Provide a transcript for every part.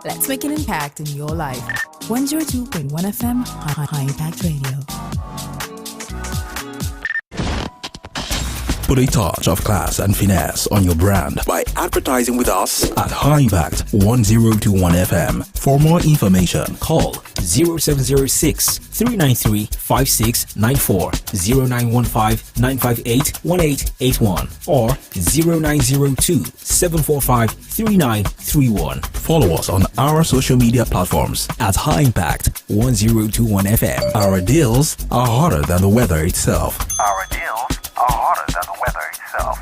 Let's make an impact in your life. 102.1 FM, High Impact Radio. Put a touch of class and finesse on your brand by advertising with us at High Impact 1021 FM. For more information, call 0706 393 5694, 0915 958 1881, or 0902 745 3931. Follow us on our social media platforms at High Impact 1021 FM. Our deals are hotter than the weather itself. Our deals are hotter than the weather itself.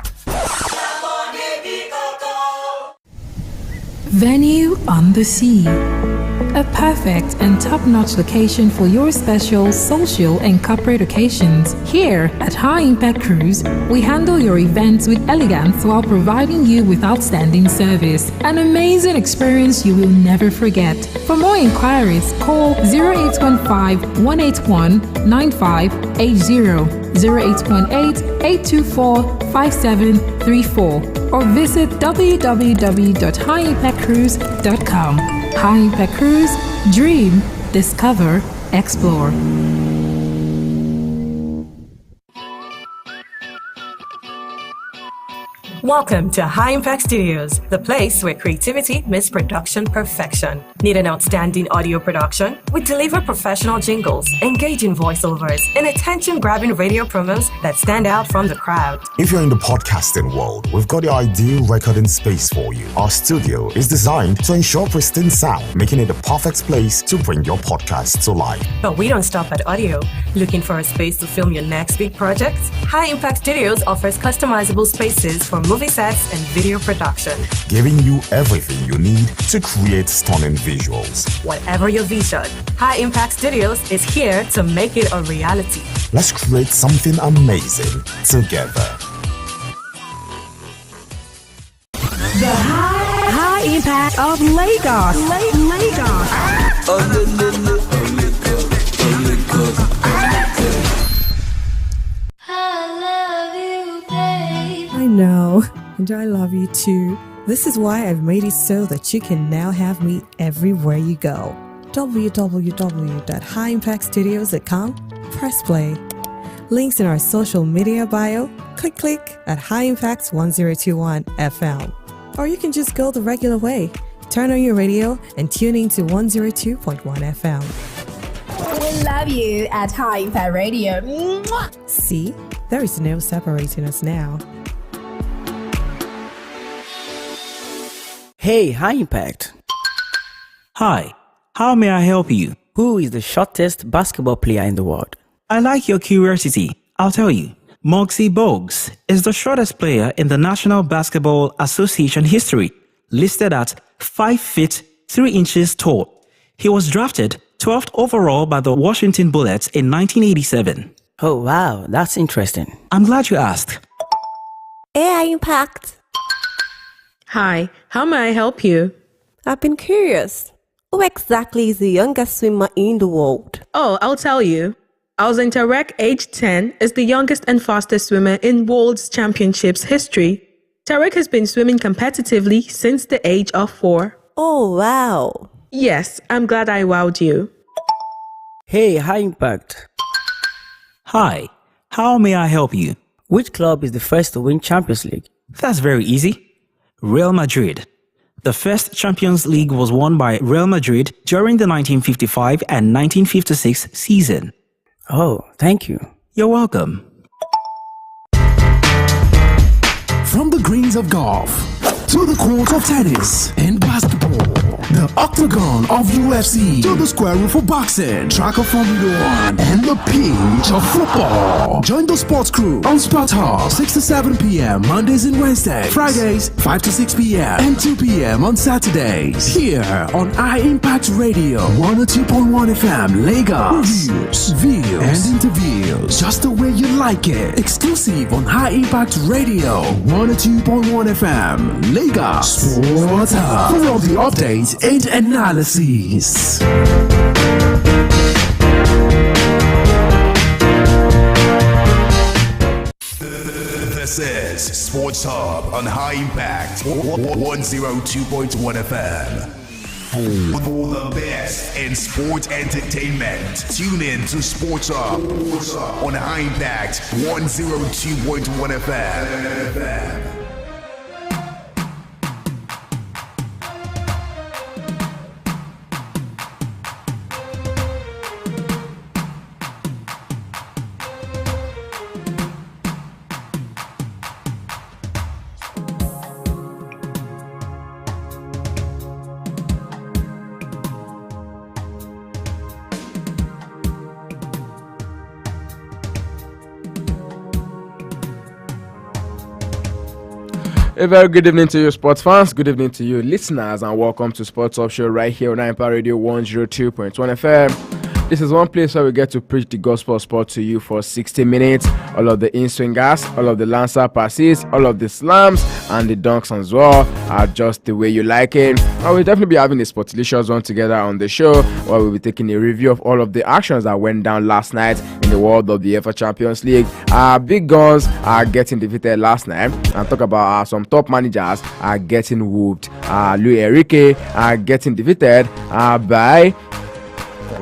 Venue on the Sea. A perfect and top-notch location for your special social and corporate occasions. Here at High Impact Cruise, we handle your events with elegance while providing you with outstanding service. An amazing experience you will never forget. For more inquiries, call 0815-181-9580, 0818-824-5734, or visit www.highimpactcruise.com. High Impact Cruise, dream, discover, explore. Welcome to High Impact Studios, the place where creativity meets production perfection. Need an outstanding audio production? We deliver professional jingles, engaging voiceovers, and attention-grabbing radio promos that stand out from the crowd. If you're in the podcasting world, we've got the ideal recording space for you. Our studio is designed to ensure pristine sound, making it the perfect place to bring your podcast to life. But we don't stop at audio. Looking for a space to film your next big project? High Impact Studios offers customizable spaces for movie sets and video production, giving you everything you need to create stunning visuals. Whatever your vision, High Impact Studios is here to make it a reality. Let's create something amazing together. The High Impact of Lagos. I know, and I love you too. This is why I've made it so that you can now have me everywhere you go. www.highimpactstudios.com. Press play. Links in our social media bio. Click at High Impact 1021 FM. Or you can just go the regular way. Turn on your radio and tune in to 102.1 FM. We love you at High Impact Radio. Mwah! See, there is no separating us now. Hey, High Impact. Hi, how may I help you? Who is the shortest basketball player in the world? I like your curiosity. I'll tell you. Muggsy Bogues is the shortest player in the National Basketball Association history, listed at 5 feet 3 inches tall. He was drafted 12th overall by the Washington Bullets in 1987. Oh, wow, that's interesting. I'm glad you asked. Hey, Impact. Hi, how may I help you? I've been curious. Who exactly is the youngest swimmer in the world? Oh, I'll tell you. Alzin Tarek, age 10, is the youngest and fastest swimmer in World Championships history. Tarek has been swimming competitively since the age of 4. Oh, wow. Yes, I'm glad I wowed you. Hey, High Impact. Hi, how may I help you? Which club is the first to win Champions League? That's very easy. Real Madrid. The first Champions League was won by Real Madrid during the 1955 and 1956 season. Oh, thank you. You're welcome. From the greens of golf to the court of tennis and basketball, the octagon of UFC to the square room for boxing, track of Formula 1, and the pitch of football. Join the sports crew on Sport Hub, 6 to 7 p.m. Mondays and Wednesdays, Fridays 5 to 6 p.m. and 2 p.m. on Saturdays. Here on High Impact Radio 102.1 FM, Lagos. Reviews, views, and interviews, just the way you like it. Exclusive on High Impact Radio 102.1 FM, Lagos. Sport Hub for all the updates and analysis. This is Sports Hub on High Impact 102.1 FM. For the best in sports entertainment, tune in to Sports Up on High Impact 102.1 FM. A very good evening to you, sports fans. Good evening to you, listeners, and welcome to Sports Up Show right here on Empire Radio 102.1 FM. This is one place where we get to preach the gospel of sport to you for 60 minutes. All of the in-swingers, all of the lancer passes, all of the slams, and the dunks as well are just the way you like it. And we'll definitely be having a Sportilicious one together on the show, where we'll be taking a review of all of the actions that went down last night in the world of the UEFA Champions League. Our big guns are getting defeated last night, and talk about some top managers are getting whooped. Luis Enrique are getting defeated by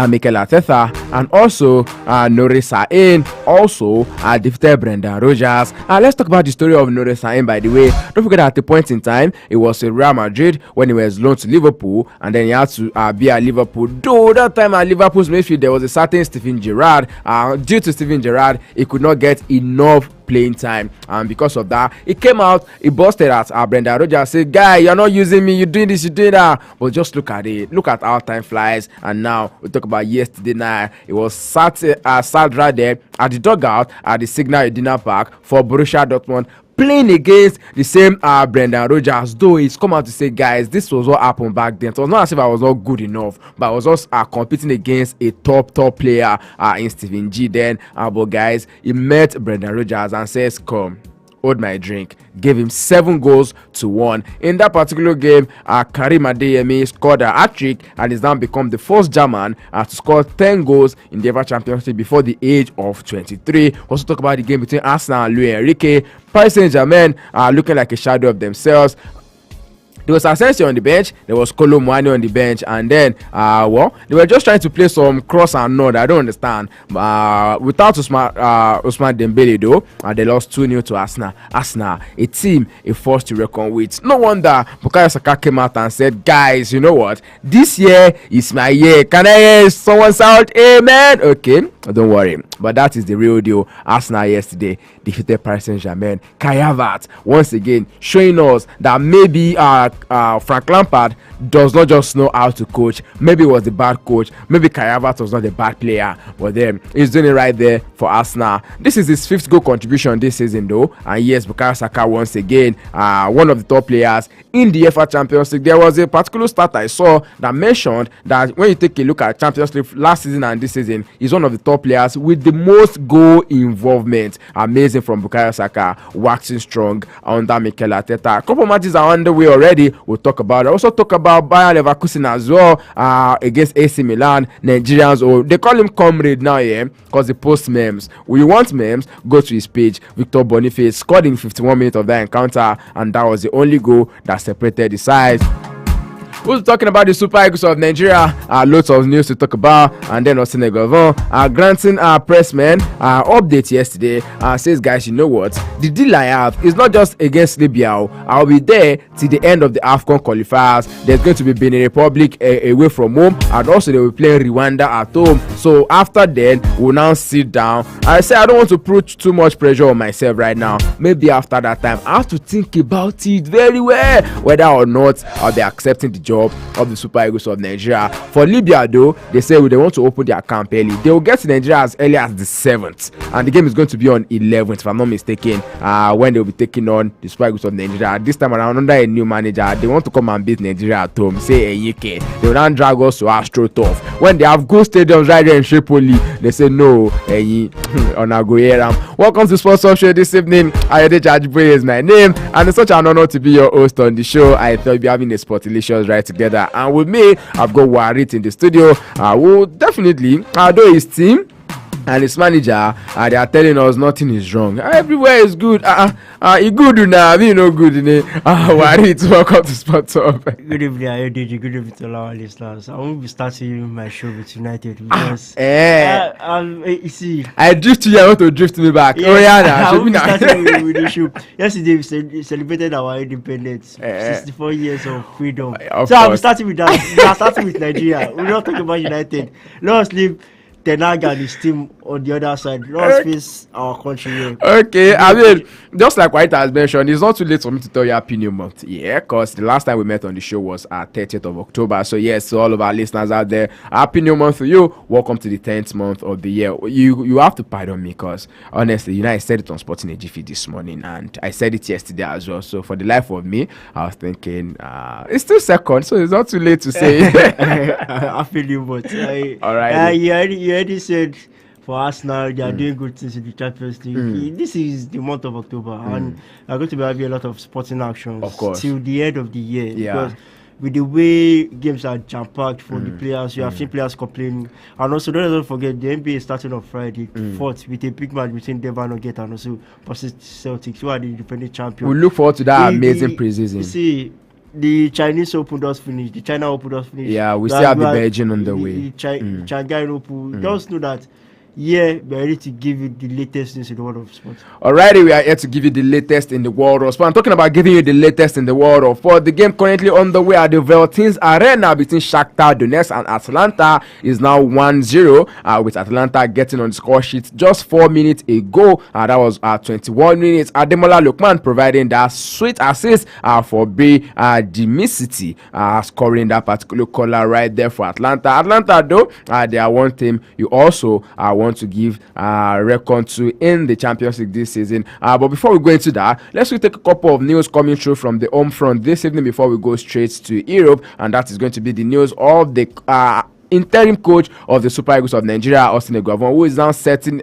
Mikel Arteta, and also Nuri Sahin also defeated Brendan Rodgers. Let's talk about the story of Nuri Sahin, by the way. Don't forget that at the point in time, it was in Real Madrid when he was loaned to Liverpool, and then he had to be at Liverpool. Though that time at Liverpool's midfield, there was a certain Steven Gerrard. Due to Steven Gerrard, he could not get enough playing time, and because of that, he came out, he busted at Brendan Rodgers, said, "Guy, you're not using me, you're doing this, you're doing that." But just look at it, look at how time flies. And now we talk about yesterday night. It was sat right there at the dugout at the Signal Iduna Park for Borussia Dortmund, playing against the same Brendan Rodgers. Though he's come out to say, guys, this was what happened back then. So it was not as if I was not good enough, but I was just competing against a top player in Steven G then. But guys, he met Brendan Rodgers and says, "Come, hold my drink." Gave him 7-1 in that particular game. Karim Adeyemi scored a hat-trick and has now become the first German to score 10 goals in the UEFA Champions League before the age of 23. Also talk about the game between Arsenal and Luis Enrique. Paris Saint-Germain are looking like a shadow of themselves. There was Asensio on the bench, there was Kolo Muani on the bench, and then, they were just trying to play some cross and nod. I don't understand. Without Ousmane Dembele, though, they lost 2-0 to Arsenal. Arsenal, a team, a force to reckon with. No wonder Bukayo Saka came out and said, "Guys, you know what? This year is my year. Can I hear someone shout amen?" Okay, don't worry. But that is the real deal. Arsenal yesterday defeated Paris Saint-Germain. Kai Havertz, once again, showing us that maybe Frank Lampard does not just know how to coach. Maybe he was the bad coach. Maybe Kai Havertz was not a bad player. But then he's doing it right there for Arsenal. This is his 5th goal contribution this season, though. And yes, Bukayo Saka once again, one of the top players in the UEFA Champions League. There was a particular stat I saw that mentioned that when you take a look at Champions League last season and this season, he's one of the top players with the most goal involvement. Amazing from Bukayo Saka, waxing strong under Mikel Arteta. A couple matches are underway already. We'll talk about it. Also talk about Bayer Leverkusen as well against AC Milan. Nigerians, they call him Comrade now, because he posts memes. When you want memes, go to his page. Victor Boniface scored in 51 minutes of that encounter, and that was the only goal that separated the sides. We're talking about the Super Eagles of Nigeria. Lots of news to talk about. And then Osine Govon granting pressman update yesterday. Says, guys, you know what? The deal I have is not just against Libya. I'll be there till the end of the AFCON qualifiers. There's going to be Benin Republic away from home. And also they will play Rwanda at home. So after then, we'll now sit down. I say I don't want to put too much pressure on myself right now. Maybe after that time, I have to think about it very well. Whether or not I'll be accepting the job of the Super Eagles of Nigeria. For Libya, though, they say they want to open their camp early. They will get to Nigeria as early as the 7th, and the game is going to be on 11th, if I'm not mistaken, when they will be taking on the Super Eagles of Nigeria. This time around, under a new manager, they want to come and beat Nigeria at home. Say Enyike. They will not drag us to Astro Turf. When they have good stadiums right there in Tripoli, they say no, on Agoyeram. Welcome to Sports Up Show this evening. Ayodeji Ajiboye is my name, and it's such an honor to be your host on the show. I thought we'd be having a Sportilicious right together, and with me I've got Warit in the studio. Will definitely, though his team and his manager, they are telling us nothing is wrong. Everywhere is good. He good now. We no good. Worried. Welcome to Sport Talk. Good evening, Ayodeji. Good evening to all our listeners. I won't be starting my show with United because you see, I drift you. I want to drift me back. Yeah, I won't be starting with the show. Yesterday we celebrated our independence, 64 years of freedom. So I'll be starting with that. We are starting with Nigeria. We're not talking about United. Let us leave Ten Hag and his team on the other side. Let us face our country here. Okay, I mean, just like White has mentioned, it's not too late for me to tell your opinion month. Yeah, because the last time we met on the show was 30th of October. So yes, to all of our listeners out there, opinion month for you. Welcome to the 10th month of the year. You have to pardon me because honestly, I said it on Sporting a Jiffy this morning and I said it yesterday as well. So for the life of me, I was thinking it's still second, so it's not too late to say. I feel you, but all right. You already said for Arsenal they are doing good things in the Champions League. This is the month of October and I'm going to be having a lot of sporting actions, of course, till the end of the year. Because with the way games are jam-packed for the players, you have seen players complaining. And also, don't forget, the NBA is starting on Friday, 4th, with a big match between Denver Nuggets and also Celtics, who are the defending champions. We look forward to that amazing preseason. You see, the Chinese Open does finish. The China Open does finish. Yeah, we still have the Beijing on the way. The Shanghai Open. Just know that. Yeah, we're ready to give you the latest news in the world of sports. Alrighty, we are here to give you the latest in the world of sport. I'm talking about giving you the latest in the world of sport. The game currently on the way at the Veltins Arena between Shakhtar Donetsk and Atalanta is now 1-0, with Atalanta getting on the score sheet just 4 minutes ago. That was 21 minutes. Ademola Lookman providing that sweet assist for B Dimicity, scoring that particular caller right there for Atlanta. Atlanta, though, they are one team you also want to give record to in the Champions League this season. But before we go into that, let's take a couple of news coming through from the home front this evening before we go straight to Europe, and that is going to be the news of the interim coach of the Super Eagles of Nigeria, Austin Eguavoen, who is now setting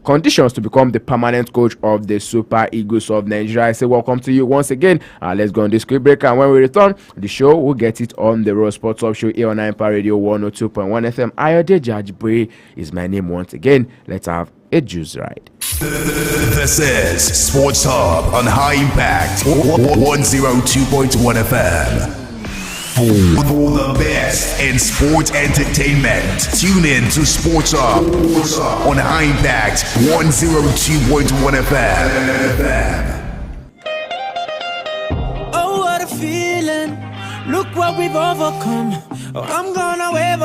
conditions to become the permanent coach of the Super Eagles of Nigeria. I say welcome to you once again. Let's go on this quick break, and when we return, the show will get it on the Road Sports Talk Show here on Empire Radio 102.1 FM. Ayodeji Ajiboye is my name once again. Let's have a juice ride. This is Sports Hub on High Impact 102.1 FM. For the best in sports entertainment, tune in to Sports Hub on High Impact 102.1 FM. Oh, what a feeling. Look what we've overcome. Oh, I'm gonna wave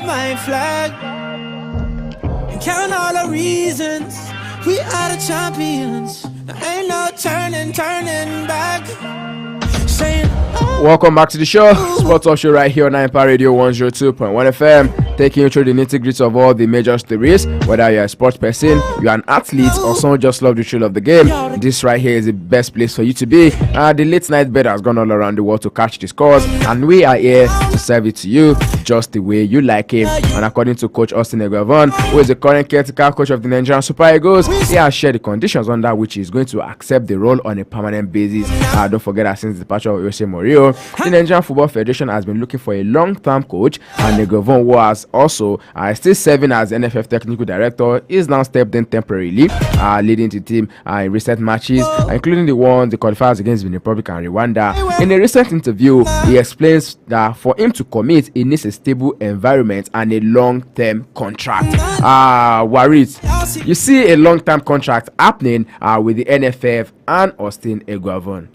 my flag and count all the reasons we are the champions. There ain't no turning back. Saying, welcome back to the show, Sports Talk Show right here on Empire Radio 102.1 FM, taking you through the nitty-gritty of all the major stories. Whether you're a sports person, you're an athlete, or someone just love the thrill of the game, this right here is the best place for you to be. The late night bet has gone all around the world to catch the scores, and we are here to serve it to you just the way you like it. And according to Coach Austin Eguavoen, who is the current caretaker coach of the Nigerian Super Eagles, he has shared the conditions under which he is going to accept the role on a permanent basis. Don't forget that since the departure of Jose Mourinho, the Nigerian Football Federation has been looking for a long-term coach, and Eguavoen, who has also still serving as NFF technical director, is now stepped in temporarily, leading the team in recent matches, including the qualifiers against the Republic and Rwanda. In a recent interview, he explains that for him to commit, he needs a stable environment and a long-term contract. Warit, you see a long-term contract happening with the NFF and Austin Eguavoen.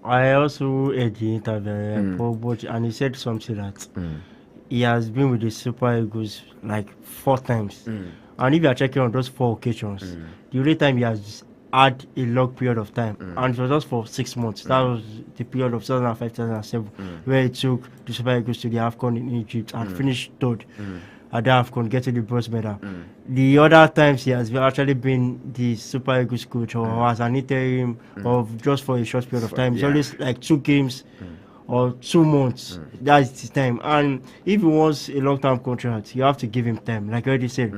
I also heard the interview, and he said something that he has been with the Super Eagles like 4 times. And if you are checking on those 4 occasions, the only time he has had a long period of time, and it was just for 6 months. That was the period of 2005-2007, where he took the Super Eagles to the AFCON in Egypt and finished 3rd. At the AFCON, getting the bronze medal. The other times he has actually been the Super Eagles coach or as an interim of just for a short period of time. It's always like 2 games or 2 months. That's his time. And if he wants a long-term contract, you have to give him time. Like I already said,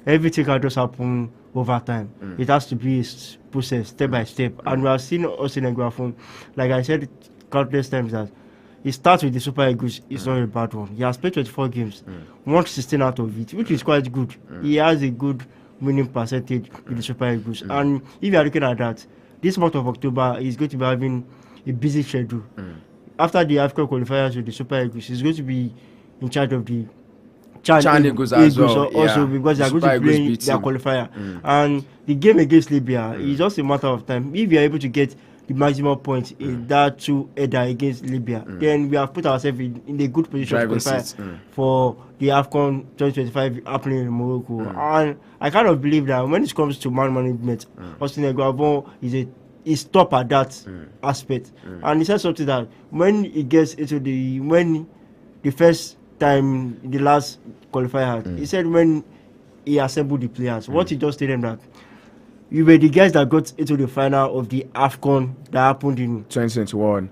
everything can just happen over time. It has to be a process, step by step. And we have seen Austin Eguavoen, like I said countless times, that he starts with the Super Eagles. It's not a bad one. He has played 24 games, won 16 out of it, which is quite good. He has a good winning percentage with the Super Eagles. And if you are looking at that, this month of October is going to be having a busy schedule. After the African qualifiers with the Super Eagles, he's going to be in charge of the Chan Eagles as well, also because they are going to play their qualifier. And the game against Libya is just a matter of time. If you are able to get the maximum points in that two-header against Libya, then we have put ourselves in a good position to qualify for the AFCON 2025 happening in Morocco. And I kind of believe that when it comes to man management, Austin Eguavoen is top at that aspect. And he said something that when he gets into when the first time the last qualifier, he said when he assembled the players, what he just told them that you were the guys that got into the final of the AFCON that happened in 2021.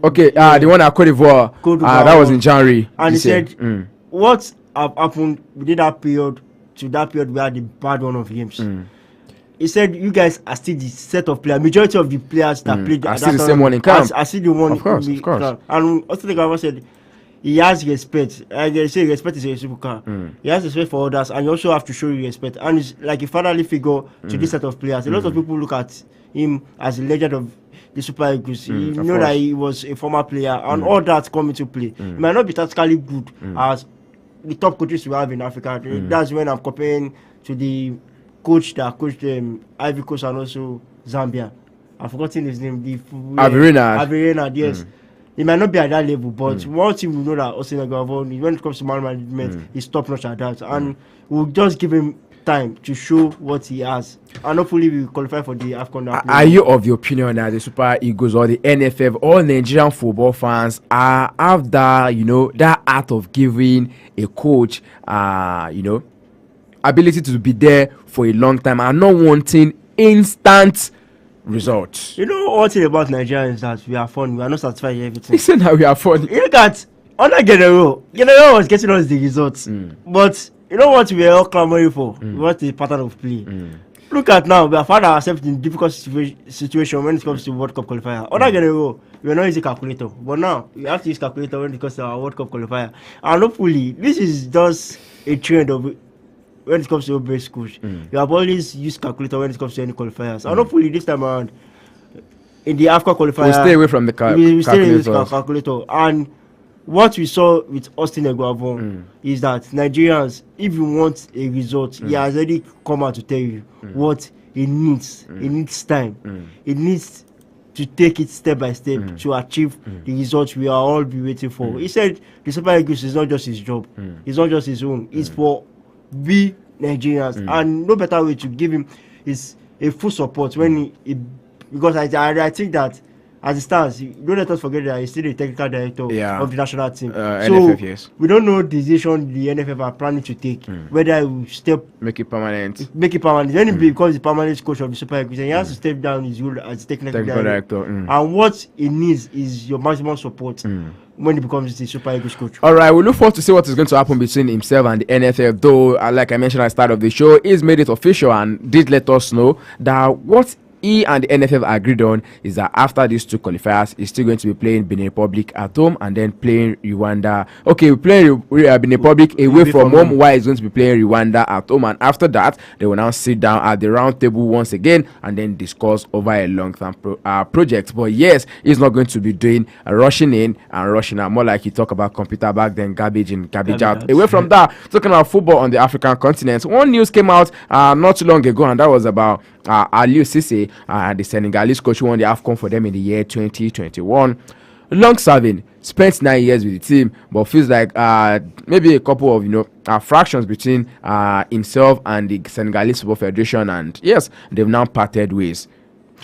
Okay, the one at Cote d'Ivoire, that was in January. And he said, what happened within that period to that period we had the bad one of games. He said, you guys are still the set of players. Majority of the players that played are still the same one in camp. Are still the one of course. And also the government said, he has respect. I say respect is a reciprocal. He has respect for others, and you also have to show you respect. And it's like a fatherly figure to this set of players. A lot of people look at him as a legend of the Super Eagles. You know that he was a former player, and all that come into play. He might not be tactically good as the top coaches we have in Africa. That's when I'm comparing to the coach that coached Ivory Coast and also Zambia. I've forgotten his name. Averina, yes. He might not be at that level, but one thing we know that Austin Eguavoen, when it comes to man management, he's top notch at that. And we'll just give him time to show what he has. And hopefully we will qualify for the AFCON. Are you of the opinion that the Super Eagles or the NFF, all Nigerian football fans have that, that art of giving a coach, ability to be there for a long time and not wanting instant results? You know, one thing about Nigeria is that we are fun. We are not satisfied with everything. He said that we are fun. You look at under General was getting us the results. But you know what we are all clamoring for? What the pattern of play. Look at now, we have found ourselves in difficult situation when it comes to World Cup qualifier. Under General, we are not using calculator. But now, we have to use calculator when it comes to our World Cup qualifier. And hopefully, this is just a trend of when it comes to base schools. You have always used calculator when it comes to any qualifiers. And hopefully this time around, in the AFCON qualifier, we'll stay away from the calculator. And what we saw with Austin Eguavoen is that Nigerians, if you want a result, he has already come out to tell you what he needs. He needs time. He needs to take it step by step to achieve the results we are all be waiting for. He said the Super Eagles is not just his job. It's not just his own. It's for we Nigerians, and no better way to give him is a full support when because I think that as it stands, don't let us forget that he's still the technical director of the national team. NFF, yes. We don't know the decision the NFF are planning to take, whether he will make it permanent. When he becomes the permanent coach of the Super Eagles, he has to step down his role as technical director. And what he needs is your maximum support when he becomes the Super Eagles coach. All right, we look forward to see what is going to happen between himself and the NFF. Though, like I mentioned at the start of the show, he's made it official and did let us know that what he and the NFF agreed on is that after these two qualifiers, he's still going to be playing Benin Republic at home and then playing Rwanda. Okay, we're playing Benin Republic away from home, while he's going to be playing Rwanda at home. And after that, they will now sit down at the round table once again and then discuss over a long-term project. But yes, he's not going to be doing rushing in and rushing out. More like you talk about computer back then, garbage in, garbage out. Away from that, talking about football on the African continent, one news came out not too long ago, and that was about Aliou Cisse, the Senegalese coach who won the AFCON for them in the year 2021. Long serving, spent 9 years with the team, but feels like maybe a couple of fractions between himself and the Senegalese Football Federation, and yes, they've now parted ways.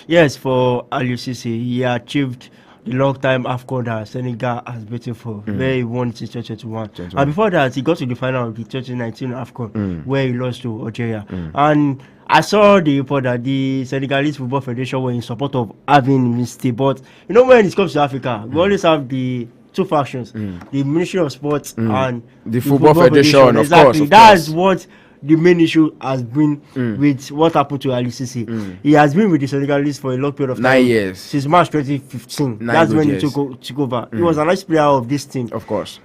Yes, for Aliou Cisse, he achieved the long time AFCON that Senegal has waited for, where he won since 2021. And before that, he got to the final of the 2019 AFCON, where he lost to Algeria. And I saw the report that the Senegalese Football Federation were in support of having Mr. But when it comes to Africa, we always have the two factions, the Ministry of Sports and the Football Federation, of exactly. course. That's what the main issue has been with what happened to Ali Cisse. He has been with the Senegalese for a long period of time. 9 years. Since March 2015. That's when he took over. He was a nice player of this team. Of course.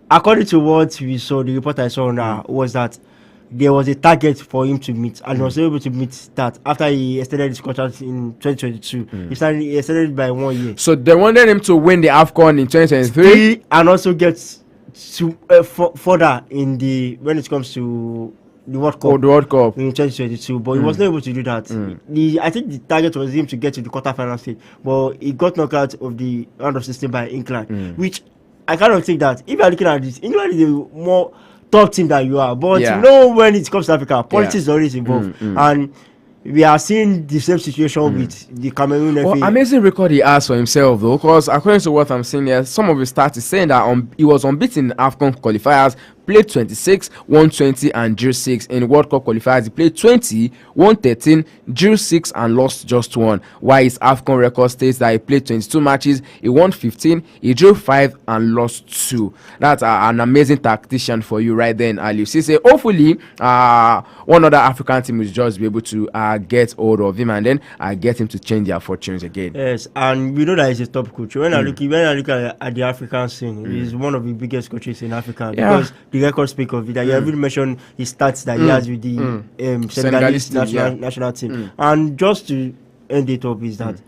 According to what we saw, the report I saw now was that there was a target for him to meet, and he was able to meet that after he extended his contract in 2022. He extended it by 1 year. So they wanted him to win the AFCON in 2023 and also get to further in the when it comes to the World Cup. The World Cup in 2022, but he was not able to do that. I think the target was him to get to the quarterfinal stage, but he got knocked out of the round of 16 by England, which I kind of think that if you are looking at this, England is a more top team that you are, but you know when it comes to Africa, politics is always involved, and we are seeing the same situation with the Cameroon. Well, amazing record he has for himself though, because according to what I'm seeing here, some of his stats is saying that he was unbeaten in AFCON qualifiers, played 26, won 20 and drew 6. In World Cup qualifiers, he played 20, won 13, drew 6 and lost just 1. While his AFCON record states that he played 22 matches, he won 15, he drew 5 and lost 2. That's an amazing tactician for you right there in Ali Cisse. Hopefully, one other African team will just be able to get hold of him and then get him to change their fortunes again. Yes, and we know that he's a top coach. When I look at the African scene, he's one of the biggest coaches in Africa because the records speak of it. That you haven't mentioned his stats that he has with the Senegalese national team. And just to end it up is that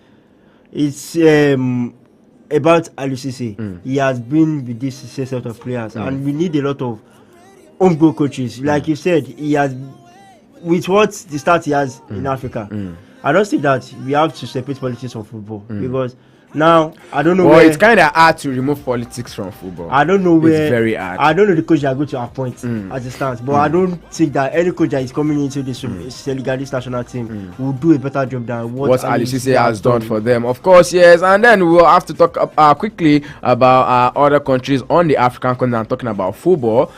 it's about Ali Cisse. He has been with this set of players, and we need a lot of homegrown coaches. Like you said, he has with what the start he has in Africa. I don't think that we have to separate politics from football because now I don't know. Well, it's kind of hard to remove politics from football. I don't know where. It's very hard. I don't know the coach that are going to appoint as it stands, but I don't think that any coach that is coming into this Senegalese national team will do a better job than what Ali Cisse has done for them. Of course, yes. And then we'll have to talk quickly about other countries on the African continent talking about football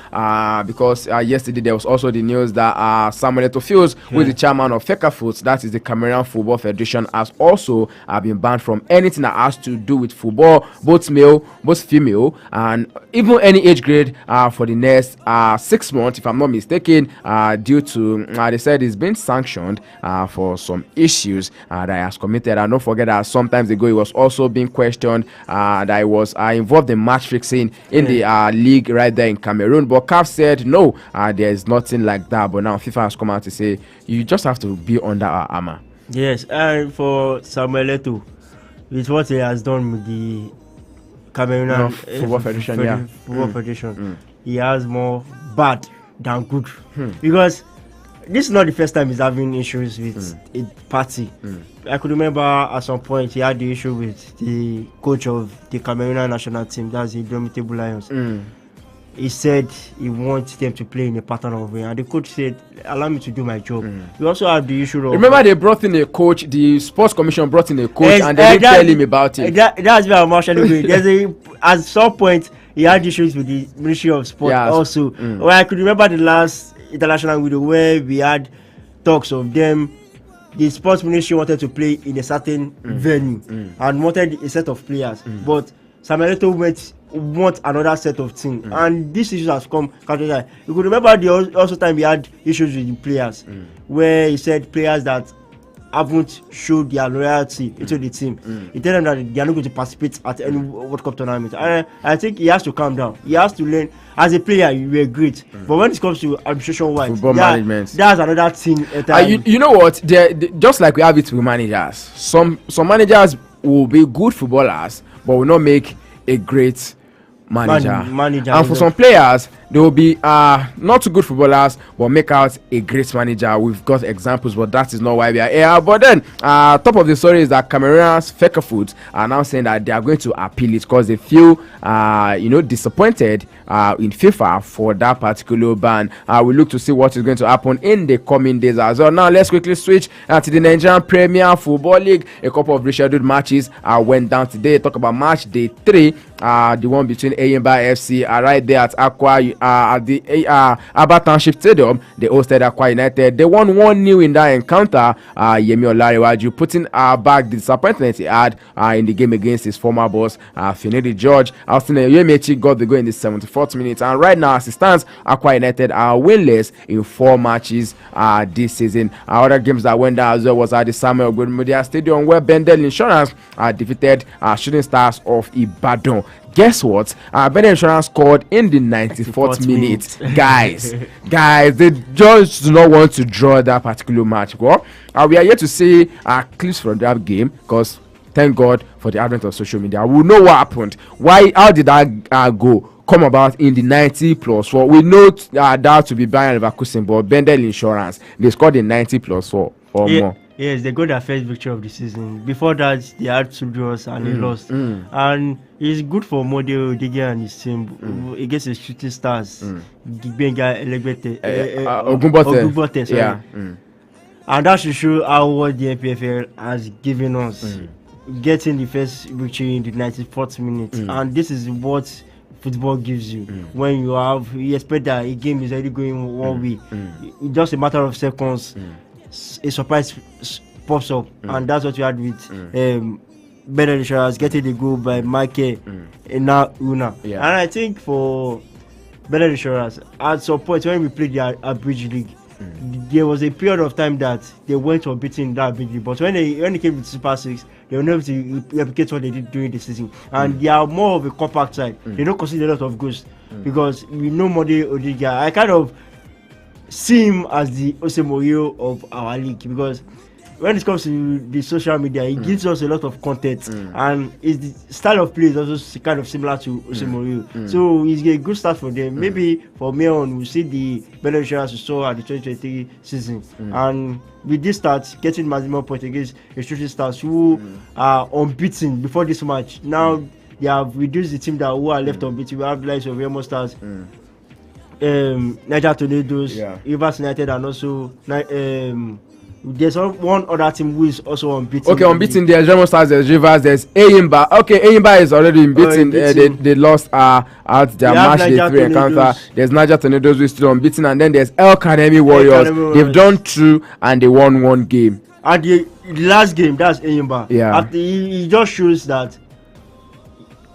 because yesterday there was also the news that Samuel Eto'o, who is the chairman of FECAFOOT, that is the Cameroon Football Federation, has also been banned from anything that has to do with football, both male, both female, and even any age grade for the next 6 months, if I'm not mistaken, due to they said he's been sanctioned for some issues that he has committed. And don't forget that sometimes ago he was also being questioned that he was involved in match fixing in the league right there in Cameroon, but CAF said no, there is nothing like that. But now FIFA has come out to say you just have to be under our armor. Yes, and for Samuel Eto'o, with what he has done with the Cameroon Football Federation, Federation, he has more bad than good because this is not the first time he's having issues with a party. I could remember at some point he had the issue with the coach of the Cameroon national team, that's the Indomitable Lions. He said he wants them to play in a pattern of way, and the coach said, allow me to do my job. We also have the issue of... Remember they brought in a coach, the sports commission brought in a coach, and they didn't tell him about it. That's where I'm actually going. At some point, he had issues with the Ministry of Sport also. Well, I could remember the last international video where we had talks of them. The sports ministry wanted to play in a certain venue and wanted a set of players, but Samuel Eto'o want another set of team, and this issue has come counter. You could remember the also time we had issues with the players, where he said players that haven't showed their loyalty into the team. He told them that they are not going to participate at any World Cup tournament. And I think he has to calm down. He has to learn. As a player, you were great, but when it comes to administration-wise, football management, that's another thing. You know what? They're, just like we have it with managers. Some managers will be good footballers, but will not make a great manager. And for some players, they will be not too good footballers but make out a great manager. We've got examples, but that is not why we are here. But then top of the story is that Cameroon's FECAFOOT are now saying that they are going to appeal it because they feel disappointed in FIFA for that particular ban. We look to see what is going to happen in the coming days as well. Now let's quickly switch to the Nigerian Premier Football League. A couple of rescheduled matches went down today. Talk about match day 3, the one between Eyimba FC right there at Aqua at the Aba Township Stadium. They hosted Akwa United. They won 1-0 in that encounter. Yemi Olariwaju putting back the disappointment he had in the game against his former boss, Finidi George. Austin Yemechi got the goal in the 74th minute. And right now, as it stands, Akwa United are winless in 4 matches this season. Other games that went down as well was at the Samuel Ogbemudia Stadium, where Bendel Insurance defeated Shooting Stars of Ibadan. Guess what? Bendel Insurance scored in the 94th minute. guys, they just do not want to draw that particular match. Well, we are yet to see clips from that game, because thank God for the advent of social media. We know what happened. How did that go? Come about in the 90+4. We know that to be Bayern Leverkusen, but Bendel Insurance, they scored in 90+4 or more. Yes, they got their first victory of the season. Before that, they had 2 draws and they lost. And it's good for Model Odiga and his team against the Shooting Stars. Benga Ogunbote, sorry. Yeah. And that should show how what the NPFL has given us. Getting the first victory in the 94th minute. And this is what football gives you. When you expect that a game is already going one way. It's just a matter of seconds. A surprise pops up, and that's what we had with Bendel Insurance getting the goal by Michael Una. And I think for Bendel Insurance, at some point when we played the Abridged League, there was a period of time that they went unbeaten in that Abridged League, but when they came to Super 6, they were able to replicate what they did during the season, and they are more of a compact side. They don't concede a lot of goals because we know Mode Odiga. I kind of see him as the Jose Mourinho of our league, because when it comes to the social media, he gives us a lot of content, and the style of play is also kind of similar to Jose Mourinho. So it's a good start for them. Maybe for me on, we'll see the Bendel Insurance we saw at the 2023 season, and with this start, getting maximum points against the Shooting Stars who are unbeaten before this match. Now they have reduced the team who are left unbeaten. We have the likes of Remo Stars, Niger Tornadoes, Rivers United, and also there's one other team who is also unbeaten. Okay, unbeaten. There's Remo Stars, there's Rivers, there's Eyimba. Okay, Eyimba is already unbeaten. They lost out their match day 3 encounter. There's Niger Tornadoes who is still unbeaten, and then there's El Kanemi Warriors. They've done 2 and they won 1 game. And the last game, that's Eyimba. After he just shows that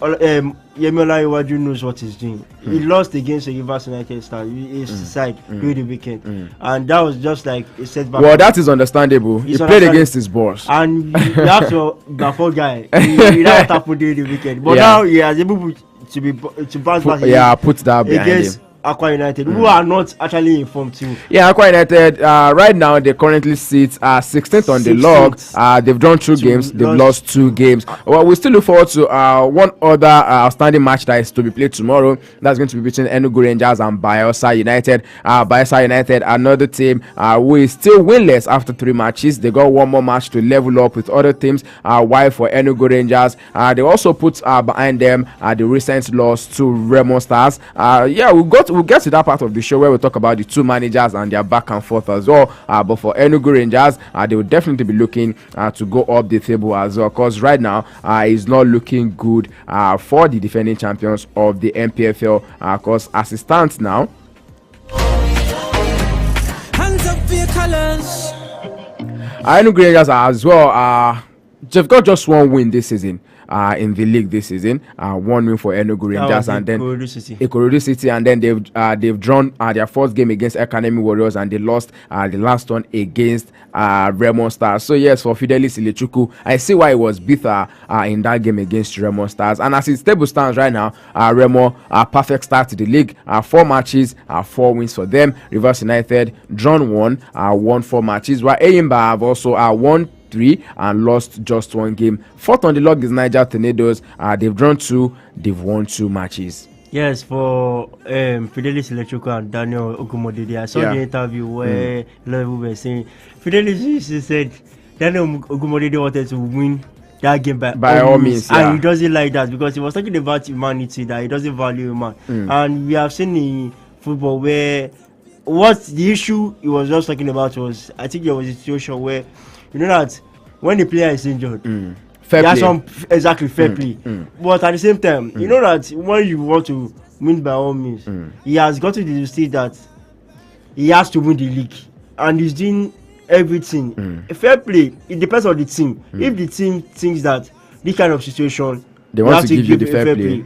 Yemi Olariwaju knows what he's doing. He lost against the Rivers United his side during the weekend, and that was just like a setback. Well, that is understandable. He played against his boss, and you have to Gafo guy. He know what happened during the weekend, but now he has able to bounce back. Put that behind him. Aqua United, who are not actually informed too. Aqua United, right now they currently sit 16th on the log. They've drawn 2 games, they've lost 2 games. Well, we still look forward to one other outstanding match that is to be played tomorrow. That's going to be between Enugu Rangers and Bayelsa United. Bayelsa United, another team who is still winless after 3 matches. They got 1 more match to level up with other teams. While for Enugu Rangers, they also put behind them the recent loss to Remo Stars. We'll get to that part of the show where we talk about the 2 managers and their back and forth as well. But for Enugu Rangers, they will definitely be looking to go up the table as well, because right now it's not looking good for the defending champions of the NPFL. Because as it stands now, hands up for your colors. Enugu Rangers as well. They've got just 1 win this season. In the league this season, 1 win for Enugu Rangers, and then Ikorodu City, and then they've drawn their 4th game against Academy Warriors, and they lost the last one against Remo Stars. So yes, for Fidelis Ilechukwu, I see why it was bitter in that game against Remo Stars. And as its table stands right now, Remo perfect start to the league, 4 matches, 4 wins for them. Rivers United drawn 1, won 4 matches, while Eyimba have also won 3 and lost just 1 game. 4th on the log is Niger Tornadoes. They've drawn 2, they've won 2 matches. Yes, for Fidelis Ilechukwu and Daniel Ogumodede, I saw the interview where a lot of people were saying Fidelis said Daniel Ogumodede wanted to win that game by all means, and he doesn't like that because he was talking about humanity, that he doesn't value human. And we have seen in football where what the issue he was just talking about was, I think there was a situation where you know that when the player is injured, fair play. But at the same time, you know that when you want to win by all means. He has got to the stage that he has to win the league, and he's doing everything. Fair play. It depends on the team. If the team thinks that this kind of situation, they want to give you the fair play.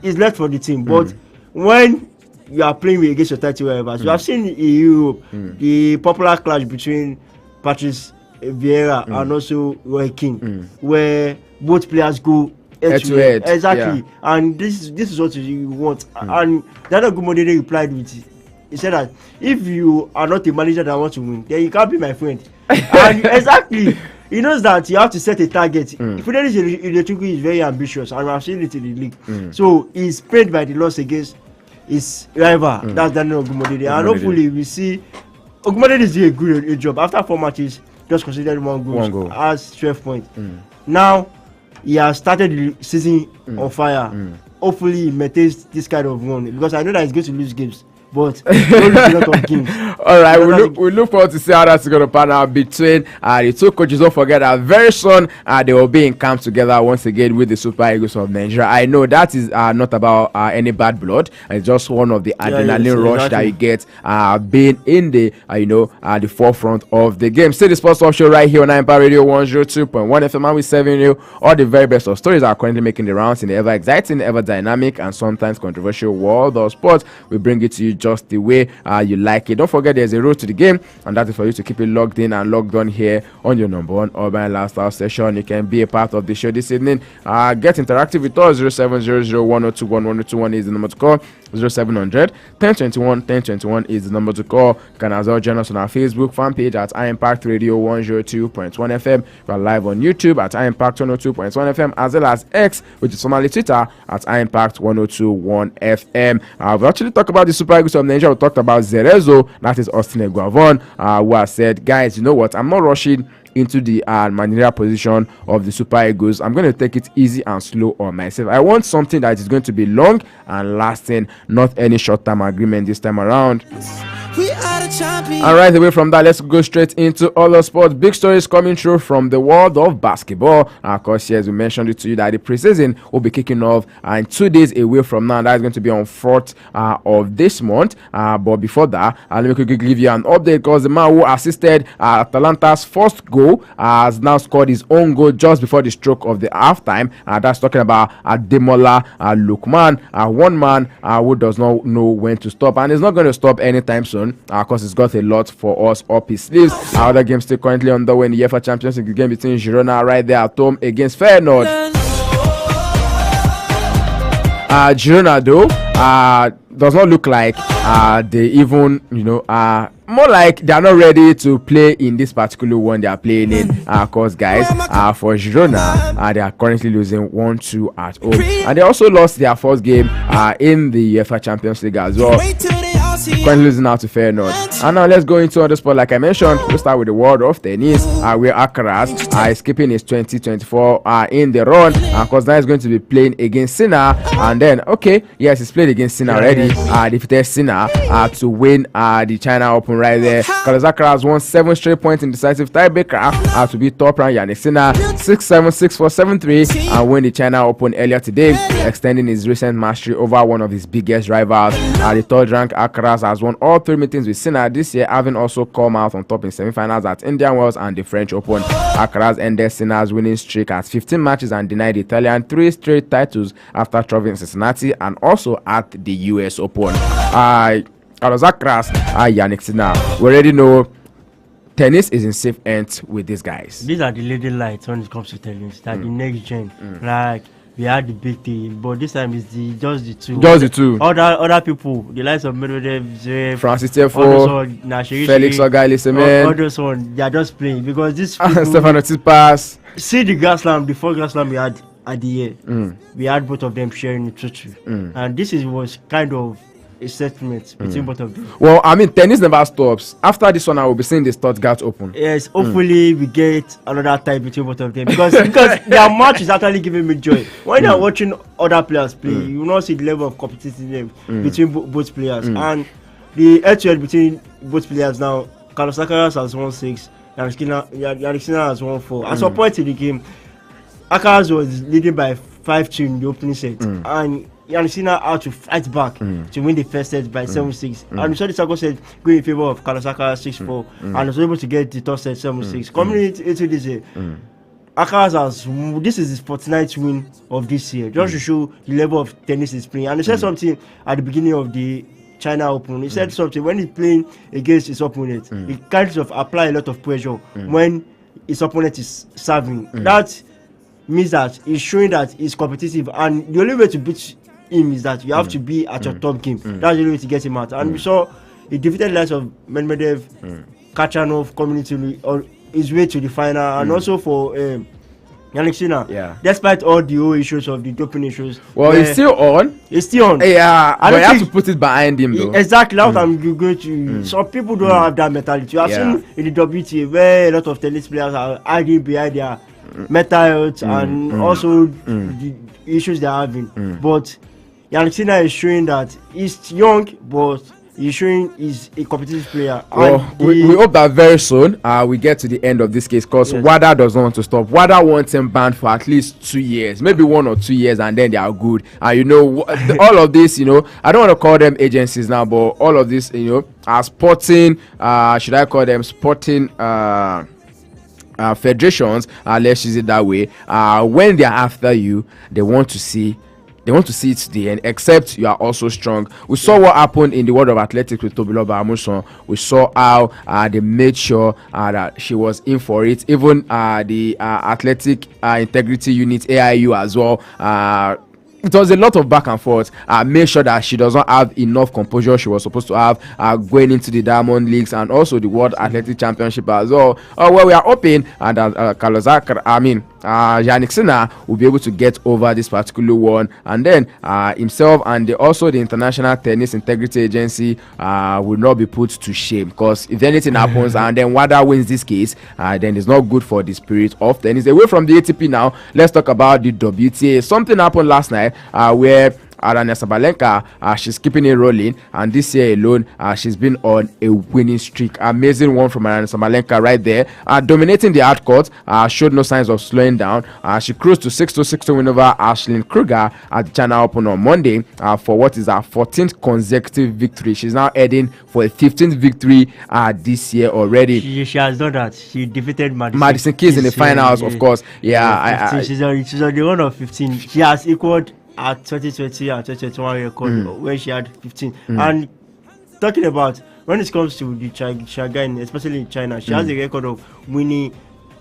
It's left for the team. But when you are playing against your title rivals, you have seen in Europe the popular clash between Patrice Vieira and also Roy Keane, where both players go head to head. Exactly, and this is what you want. And Daniel Gumodede replied with it. He said that if you are not a manager that wants to win, then you can't be my friend. And exactly, he knows that you have to set a target. Fidelis Ilechukwu is very ambitious, and we have seen it in the league. So he's paid by the loss against his rival, that's Daniel Gumodede. And hopefully we see Gumodede is doing a good job. After 4 matches, just considered one goal, has 12 points. Now he has started the season on fire. Hopefully he maintains this kind of run, because I know that he's going to lose games. But all right, we look forward to see how that's going to pan out between the two coaches. Don't forget that very soon they will be in camp together once again with the Super Eagles of Nigeria. I know that is not about any bad blood. It's just one of the adrenaline rush that you get being in the the forefront of the game. See the Sports Talk Show right here on Empire Radio 102.1 FM. We're serving you all the very best of stories that are currently making the rounds in the ever exciting, ever dynamic, and sometimes controversial world of sports. We bring it to you just the way you like it. Don't forget there's a road to the game, and that is for you to keep it logged in and logged on here on your number one urban lifestyle session. You can be a part of the show this evening. Get interactive with us. 0700-1021-1021 is the number to call. 0700 1021 1021 is the number to call. You can as well join us on our Facebook fan page at iImpact Radio 102.1 FM. We are live on YouTube at iImpact 102.1 FM, as well as X, which is formerly Twitter, at iImpact 102.1 FM. We actually talked about the Super Eagles of Nigeria. We talked about Zerezo, that is Austin Eguavon, who has said, guys, you know what, I'm not rushing into the managerial position of the Super Eagles. I'm going to take it easy and slow on myself. I want something that is going to be long and lasting, not any short-term agreement this time around. And right away from that, let's go straight into other sports. Big stories coming through from the world of basketball. Of course, yes, we mentioned it to you that the preseason will be kicking off in 2 days away from now. That is going to be on 4th of this month. But before that, let me quickly give you an update, because the man who assisted Atalanta's first goal has now scored his own goal just before the stroke of the halftime. That's talking about Ademola Lookman, one man who does not know when to stop, and is not going to stop anytime soon. Of course, he's got a lot for us up his sleeves. Other games still currently underway in the UEFA Champions League game between Girona right there at home against Feyenoord. Girona though does not look like they even more like they are not ready to play in this particular one they are playing in. Of course, guys, for Girona, they are currently losing 1-2 at home, and they also lost their first game in the UEFA Champions League as well, currently losing out to Feyenoord. And now let's go into other sport. Like I mentioned, we'll start with the world of tennis, where Alcaraz is keeping his 2024 in the run. Of course, now he's going to be playing against Sinner, and then he's played against Sinner already. Defeated Sinner to win the China Open right there. Carlos Alcaraz won 7 straight points in decisive tiebreaker to beat top rank Yannick Sinner 6-7, 6-4, 7-3, and win the China Open earlier today, extending his recent mastery over one of his biggest rivals. The third rank Alcaraz has won all 3 meetings with Sinner this year, having also come out on top in semi-finals at Indian Wells and the French Open. Alcaraz ended Sinner's winning streak at 15 matches and denied the Italian 3 straight titles after traveling in Cincinnati and also at the US Open. Carlos Alcaraz, Yannick Sinner. We already know tennis is in safe hands with these guys. These are the leading lights when it comes to tennis. That the next gen, like we had the big thing, but this time it's just the two. Just the two. Other people, the likes of Medvedev, Francis Tiafoe, Felix Auger-Aliassime, all those ones, they are just playing because this people, Stefano Tsitsipas. See the Grand Slam, the 4 Grand Slam we had at the year. We had both of them sharing the truth, and this was kind of a settlement between both of them. Well, I mean, tennis never stops. After this one, I will be seeing the Stuttgart Open. Yes, hopefully we get another tie between both of them because their match is actually giving me joy. When you're watching other players play, you will not see the level of competitiveness between both players, and the head-to-head between both players now. Carlos Alcaraz has won 6, Yannick Sinner has won 4. At some point in the game, Alcaraz was leading by 5-2 in the opening set, and Jannik Sinner had to fight back to win the first set by 7-6. And we saw the second set go in favor of Carlos Alcaraz 6-4, and was able to get the third set 7-6. Coming into this year, Alcaraz this is his 49th win of this year, just to show the level of tennis he's playing. And he said something at the beginning of the China Open. He said something when he's playing against his opponent. He kind of apply a lot of pressure when his opponent is serving. That means that he's showing that he's competitive, and the only way to beat him is that you have to be at your top game. That's the only way to get him out. And we saw he defeated the likes of Medvedev, Kachanov coming into his way to the final, and also for Jannik Sinner. Despite all the old issues of the doping issues. Well, he's still on. He's still on. Yeah, but you have to put it behind him though. Exactly. That's what I'm going to. Some people don't have that mentality. I've seen in the WTA where a lot of tennis players are hiding behind their mental health and also the issues they're having. But Jannik Sinner is showing that he's young, but he's showing he's a competitive player. Well, we hope that very soon we get to the end of this case, because WADA does not want to stop. WADA wants him banned for at least 2 years, maybe 1 or 2 years, and then they are good. And you know, all of this, you know, I don't want to call them agencies now, but all of this, you know, are sporting, should I call them sporting federations, let's use it that way. When they are after you, they want to see it to the end, except you are also strong. We saw what happened in the world of athletics with Tobiloba Amusan. We saw how they made sure that she was in for it. Even the athletic integrity unit, AIU, as well. It was a lot of back and forth. Made sure that she does not have enough composure she was supposed to have going into the Diamond Leagues and also the World Athletic Championship as well. Well, we are hoping and Jannik Sinner will be able to get over this particular one, and then himself and also the International Tennis Integrity Agency will not be put to shame, because if anything happens and then WADA wins this case, then it's not good for the spirit of tennis. Away from the ATP now, let's talk about the WTA. Something happened last night where Aryna Sabalenka, she's keeping it rolling, and this year alone she's been on a winning streak. Amazing one from Aryna Sabalenka right there, dominating the hard court, showed no signs of slowing down. She cruised to 6-2 win over Ashlyn Kruger at the China Open on Monday for what is her 14th consecutive victory. She's now heading for a 15th victory this year already. She has done that. She defeated Madison Keys in the finals, of course. She's on the one of 15. She has equaled at 2020 and 2021 record where she had 15. And talking about when it comes to the Shanghai, especially in China, she has a record of winning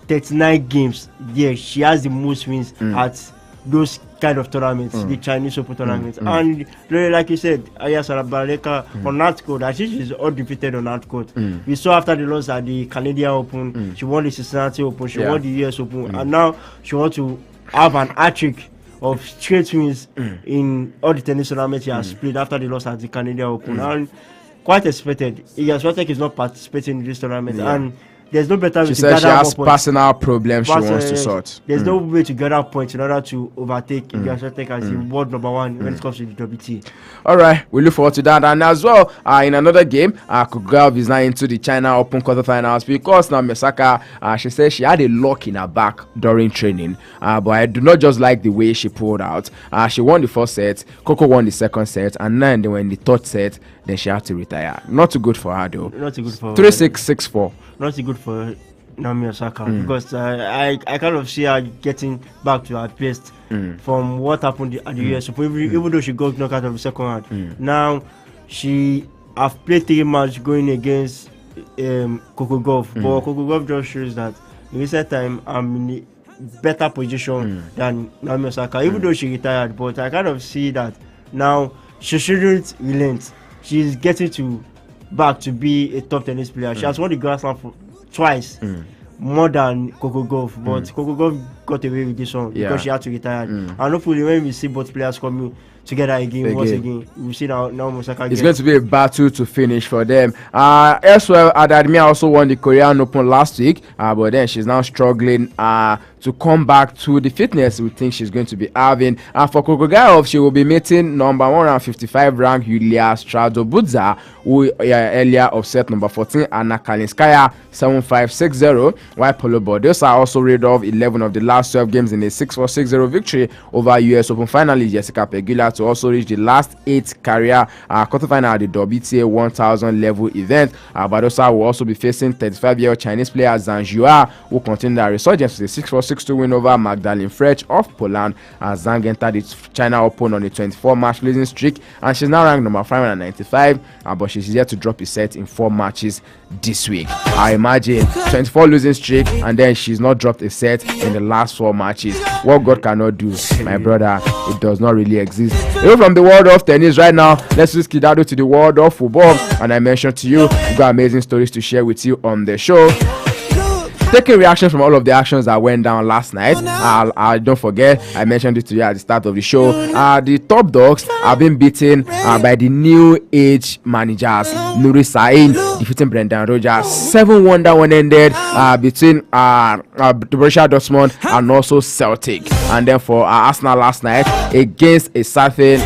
39 games. Yeah, she has the most wins at those kind of tournaments, the Chinese Open tournaments. And like you said, Aryna Sabalenka on hard court, I think she's undefeated on hard court. We saw after the loss at the Canadian Open, she won the Cincinnati Open, she won the US Open, and now she wants to have an hat-trick of straight wins in all the tennis tournaments he has played after the loss at the Canadian Open. And quite expected. Swiatek is not participating in this tournament, and there's no better way to gather points. She said she has personal problems she wants to sort. There's no way to gather points in order to overtake Swiatek as the world number one when it comes to the WTA. All right, we look forward to that. And as well, in another game, Kugelov is now into the China Open quarterfinals, because now Misaka, she said she had a lock in her back during training, but I do not just like the way she pulled out. She won the first set, Coco won the second set, and then they were in the third set, then she had to retire. Not too good for her though. Not too good for 3-6, 6-4. Not too good for Naomi Osaka, because I kind of see her getting back to her best from what happened at the US Open, even though she got knocked out of the second round. Now she have played 3 matches going against Coco Gauff, but Coco Gauff just shows that in recent time I'm in a better position than Naomi Osaka, even though she retired. But I kind of see that now she shouldn't relent. She's getting back to be a top tennis player. She has won the Grand Slam twice, more than Coco Gauff, but Coco Gauff got away with this one because she had to retire. And hopefully when we see both players coming together once again, we see now Osaka. It's going to be a battle to finish for them. Elsewhere, Adadmia also won the Korean Open last week, but then she's now struggling to come back to the fitness we think she's going to be having. For Coco Gauff, she will be meeting number 155 ranked Yulia Stradobudza, who earlier upset number 14 Anna Kalinskaya 7-5, 6-0, while Polo Bordosa also read off 11 of the last 12 games in a 6-4, 6-0 victory over US Open finalist Jessica Pegula to also reach the last 8 career quarterfinal at the WTA 1000 level event. Badosa will also be facing 35-year-old Chinese player Zhang Jua, who continued their resurgence with a 6-4, 6-2 win over Magdalene Frech of Poland. Zhang entered the China Open on a 24-match losing streak, and she's now ranked number 595, but she's yet to drop a set in 4 matches this week. I imagine 24 losing streak, and then she's not dropped a set in the last 4 matches. What God cannot do, my brother, it does not really exist. Even from the world of tennis right now, let's just skedaddle to the world of football. And I mentioned to you, we've got amazing stories to share with you on the show. Taking reactions from all of the actions that went down last night. I don't forget, I mentioned it to you at the start of the show. The top dogs have been beaten by the new age managers. Nuri Sahin defeating Brendan Rodgers. 7-1 that one ended between Borussia Dortmund and also Celtic. And then for Arsenal last night against a certain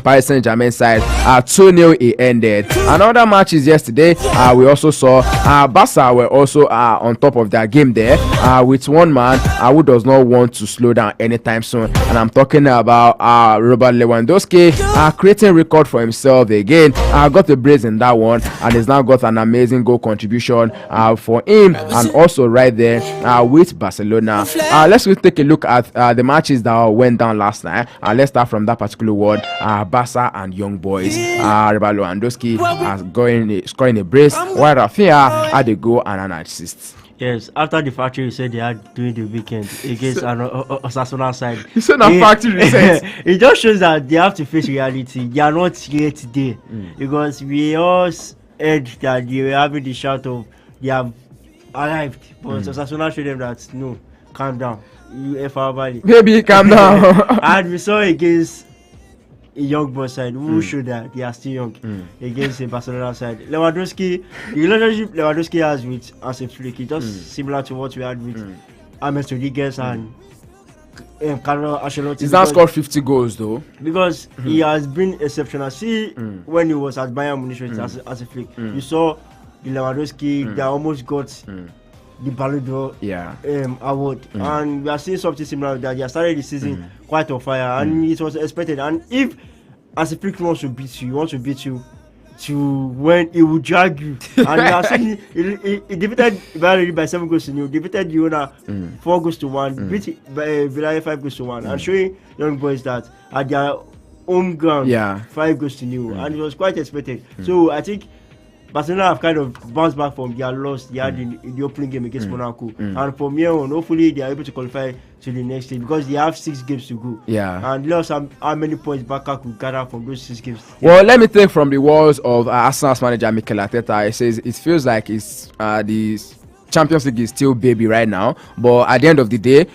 Paris Saint-Germain side, 2-0 it ended. Another matches yesterday, we also saw Barca were also on top of their game there, with one man who does not want to slow down anytime soon, and I'm talking about Robert Lewandowski, creating record for himself again. Got a brace in that one, and he's now got an amazing goal contribution for him, and also right there with Barcelona. Let's take a look at the matches that went down last night. Let's start from that particular one. Barca and Young Boys. Robert Lewandowski scoring a brace, while Rafinha had a goal and an assist. Yes, after the factory reset they had during the weekend against an Osasuna side. You said that factory reset. It just shows that they have to face reality. They are not yet there. Because we all heard that they were having the shout of they have arrived. But Osasuna showed them that no, calm down. You FR Valley. Baby, calm down. And we saw against a Young Boys side who showed that they are still young against a Barcelona side. Lewandowski, the relationship Lewandowski has with Hansi Flick is just similar to what we had with James Rodriguez and Carlo Ancelotti. He's now scored 50 goals though. Because he has been exceptional. See, when he was at Bayern Munich with Hansi Flick, you saw the Lewandowski that almost got the Ballon d'Or award, and we are seeing something similar with that. They started the season quite on fire, and it was expected. And if as a Flick wants to beat you to when he will drag you, and we are seeing he defeated Villarreal by 7 goals to 0, defeated Girona 4 goals to 1, beat Villarreal 5 goals to 1, and showing Young Boys that at their home ground 5 goals to 0, and it was quite expected. So I think Barcelona have kind of bounced back from their loss they had in the opening game against Monaco. And from here on, hopefully they are able to qualify to the next stage because they have 6 games to go. And lost how many points Barca could gather from those 6 games. Well, let me take from the words of Arsenal's manager Mikel Arteta. He says it feels like it's the Champions League is still baby right now, but at the end of the day,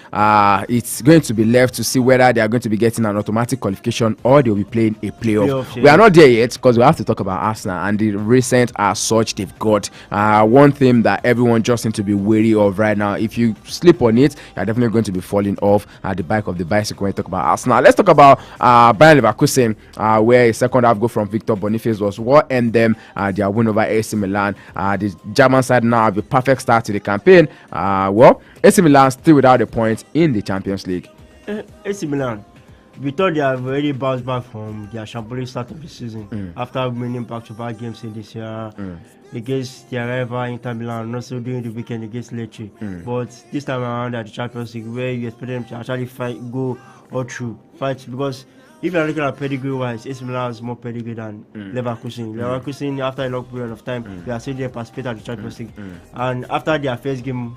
it's going to be left to see whether they are going to be getting an automatic qualification or they will be playing a playoff. We are not there yet because we have to talk about Arsenal and the recent as such they've got. One thing that everyone just needs to be wary of right now. If you slip on it, you're definitely going to be falling off at the back of the bicycle when you talk about Arsenal. Let's talk about Bayern Leverkusen, where a second half goal from Victor Boniface was what ended them their win over AC Milan. The German side now have a perfect start to the campaign. AC Milan still without a point in the Champions League. AC Milan, we thought they have already bounced back from their shambolic start of the season after winning back-to-back games in this year against their rival Inter Milan and also during the weekend against Lecce. But this time around at the Champions League, where you expect them to actually go all through fight, because if you are looking at pedigree-wise, AC Milan has more pedigree than Leverkusen. Leverkusen, after a long period of time, we are seeing them participate at the Champions League. And after their first game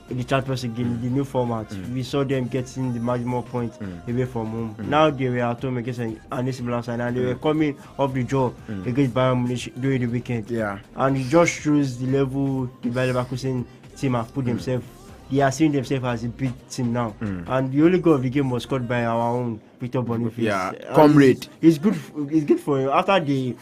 in the Champions League, in the new format, we saw them getting the maximum points away from home. Now they were at home against an AC Milan side, and they were coming off the draw against Bayern Munich during the weekend. And it just shows the level the Leverkusen team have put themselves. They are seeing themselves as a big team now. And the only goal of the game was scored by our own Victor Boniface. Comrade. It's good for him. After the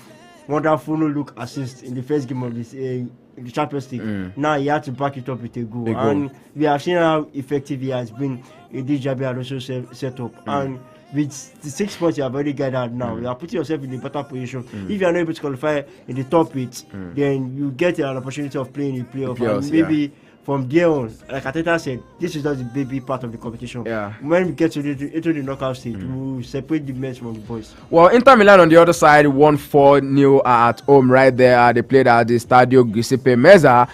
wonderful no-look assist in the first game of this the Champions League, now he had to back it up with a goal. And we have seen how effective he has been in this Jabi Alonso setup. And with the 6 points you have already gathered now, you are putting yourself in a better position. If you are not able to qualify in the top 8, then you get an opportunity of playing in the playoff. And maybe from there on, like Ateta said, this is just the baby part of the competition. Yeah. When we get into the knockout stage, we'll separate the men from the boys. Well, Inter Milan on the other side won 4-0 at home right there. They played at the Stadio Giuseppe Meazza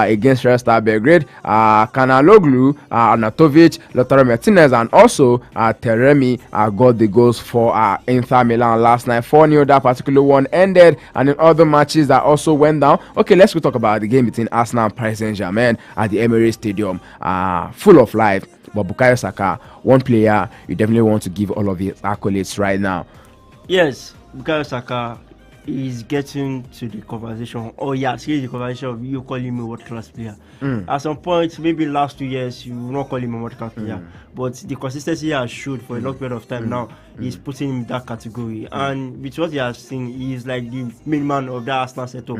against Red Star Belgrade. Kanaloglu, Anatovic, Lautaro Martinez, and also Teremi got the goals for Inter Milan last night. 4-0, that particular one ended, and in other matches that also went down. Okay, let's go talk about the game between Arsenal and Paris Saint-Germain at the Emirates Stadium. Full of life, but Bukayo Saka, one player you definitely want to give all of his accolades right now. Yes, Bukayo Saka is getting to the conversation. Oh yeah, see the conversation of you calling him a world-class player. At some point, maybe last 2 years, you will not call him a world-class player. But the consistency he has showed for a long period of time now is putting him in that category. And with what he has seen, he is like the main man of that Arsenal setup.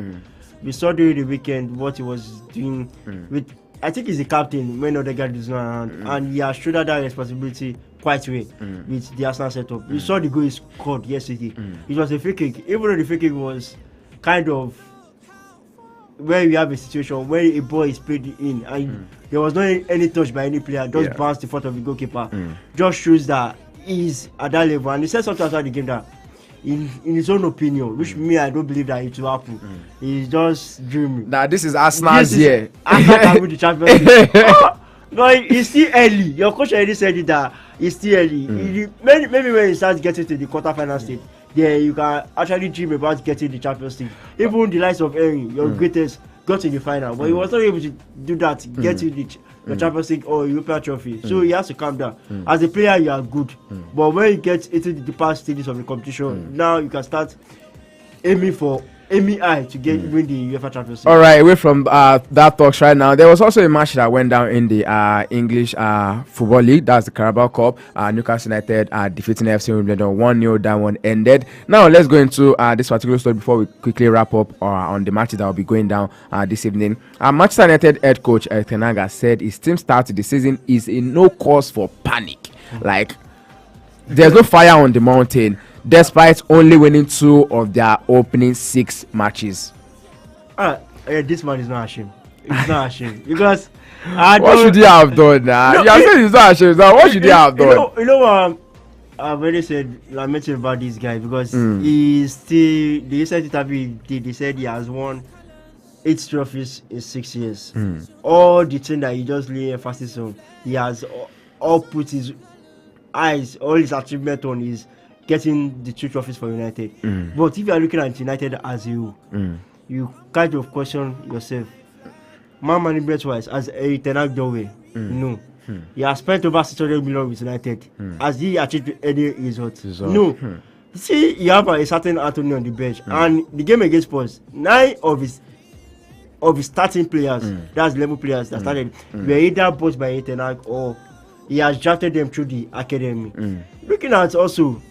We saw during the weekend what he was doing with. I think he's the captain when Odegaard is not around, and he has shouldered that responsibility quite well with the Arsenal setup. We saw the goal he scored yesterday. It was a free kick, even though the free kick was kind of where we have a situation where a ball is played in and there was not any touch by any player, just bounced in front of the goalkeeper. Just shows that he's at that level. And he said something after the game that in his own opinion, which me, I don't believe that it will happen. He's just dreaming. That this is Arsenal's year. Arsenal can win the Champions League. No, it's still early. Your coach already said it that it's still early. Maybe when you start getting to the quarterfinal stage, then you can actually dream about getting the Champions League. Even the likes of Henry, your greatest, got in the final, but he was not able to do that, get to the Champions League or European trophy. So he has to calm down. As a player, you are good, but when you get into the deeper stages of the competition, now you can start aiming high to get win the UEFA Champions League. All right, away from that talks right now, there was also a match that went down in the English Football League. That's the Carabao Cup. Newcastle United defeating FC Wimbledon 1-0. That one ended. Now let's go into this particular story before we quickly wrap up on the matches that will be going down this evening. Manchester United head coach Erik ten Hag said his team start to the season is in no cause for panic. Like, there's no fire on the mountain, despite only winning 2 of their opening 6 matches. This man is not ashamed. He's not ashamed because what should he have done? You have said he's not ashamed. So what should he have done? You know I've already said I mentioned about this guy because he's still the recent interview they said he has won 8 trophies in 6 years. All the thing that he just lay emphasis on, he has all put his eyes, all his achievement on is getting the 2 trophies for United. But if you are looking at United as you, you kind of question yourself. Man management wise, as Erik ten Hag done no. He has spent over 600 million with United. Has he achieved any results? No. See, you have a certain Anthony on the bench, and the game against Spurs, 9 of his starting players, that's 11 players that started, were either bought by Erik ten Hag or he has drafted them through the academy. Looking at also,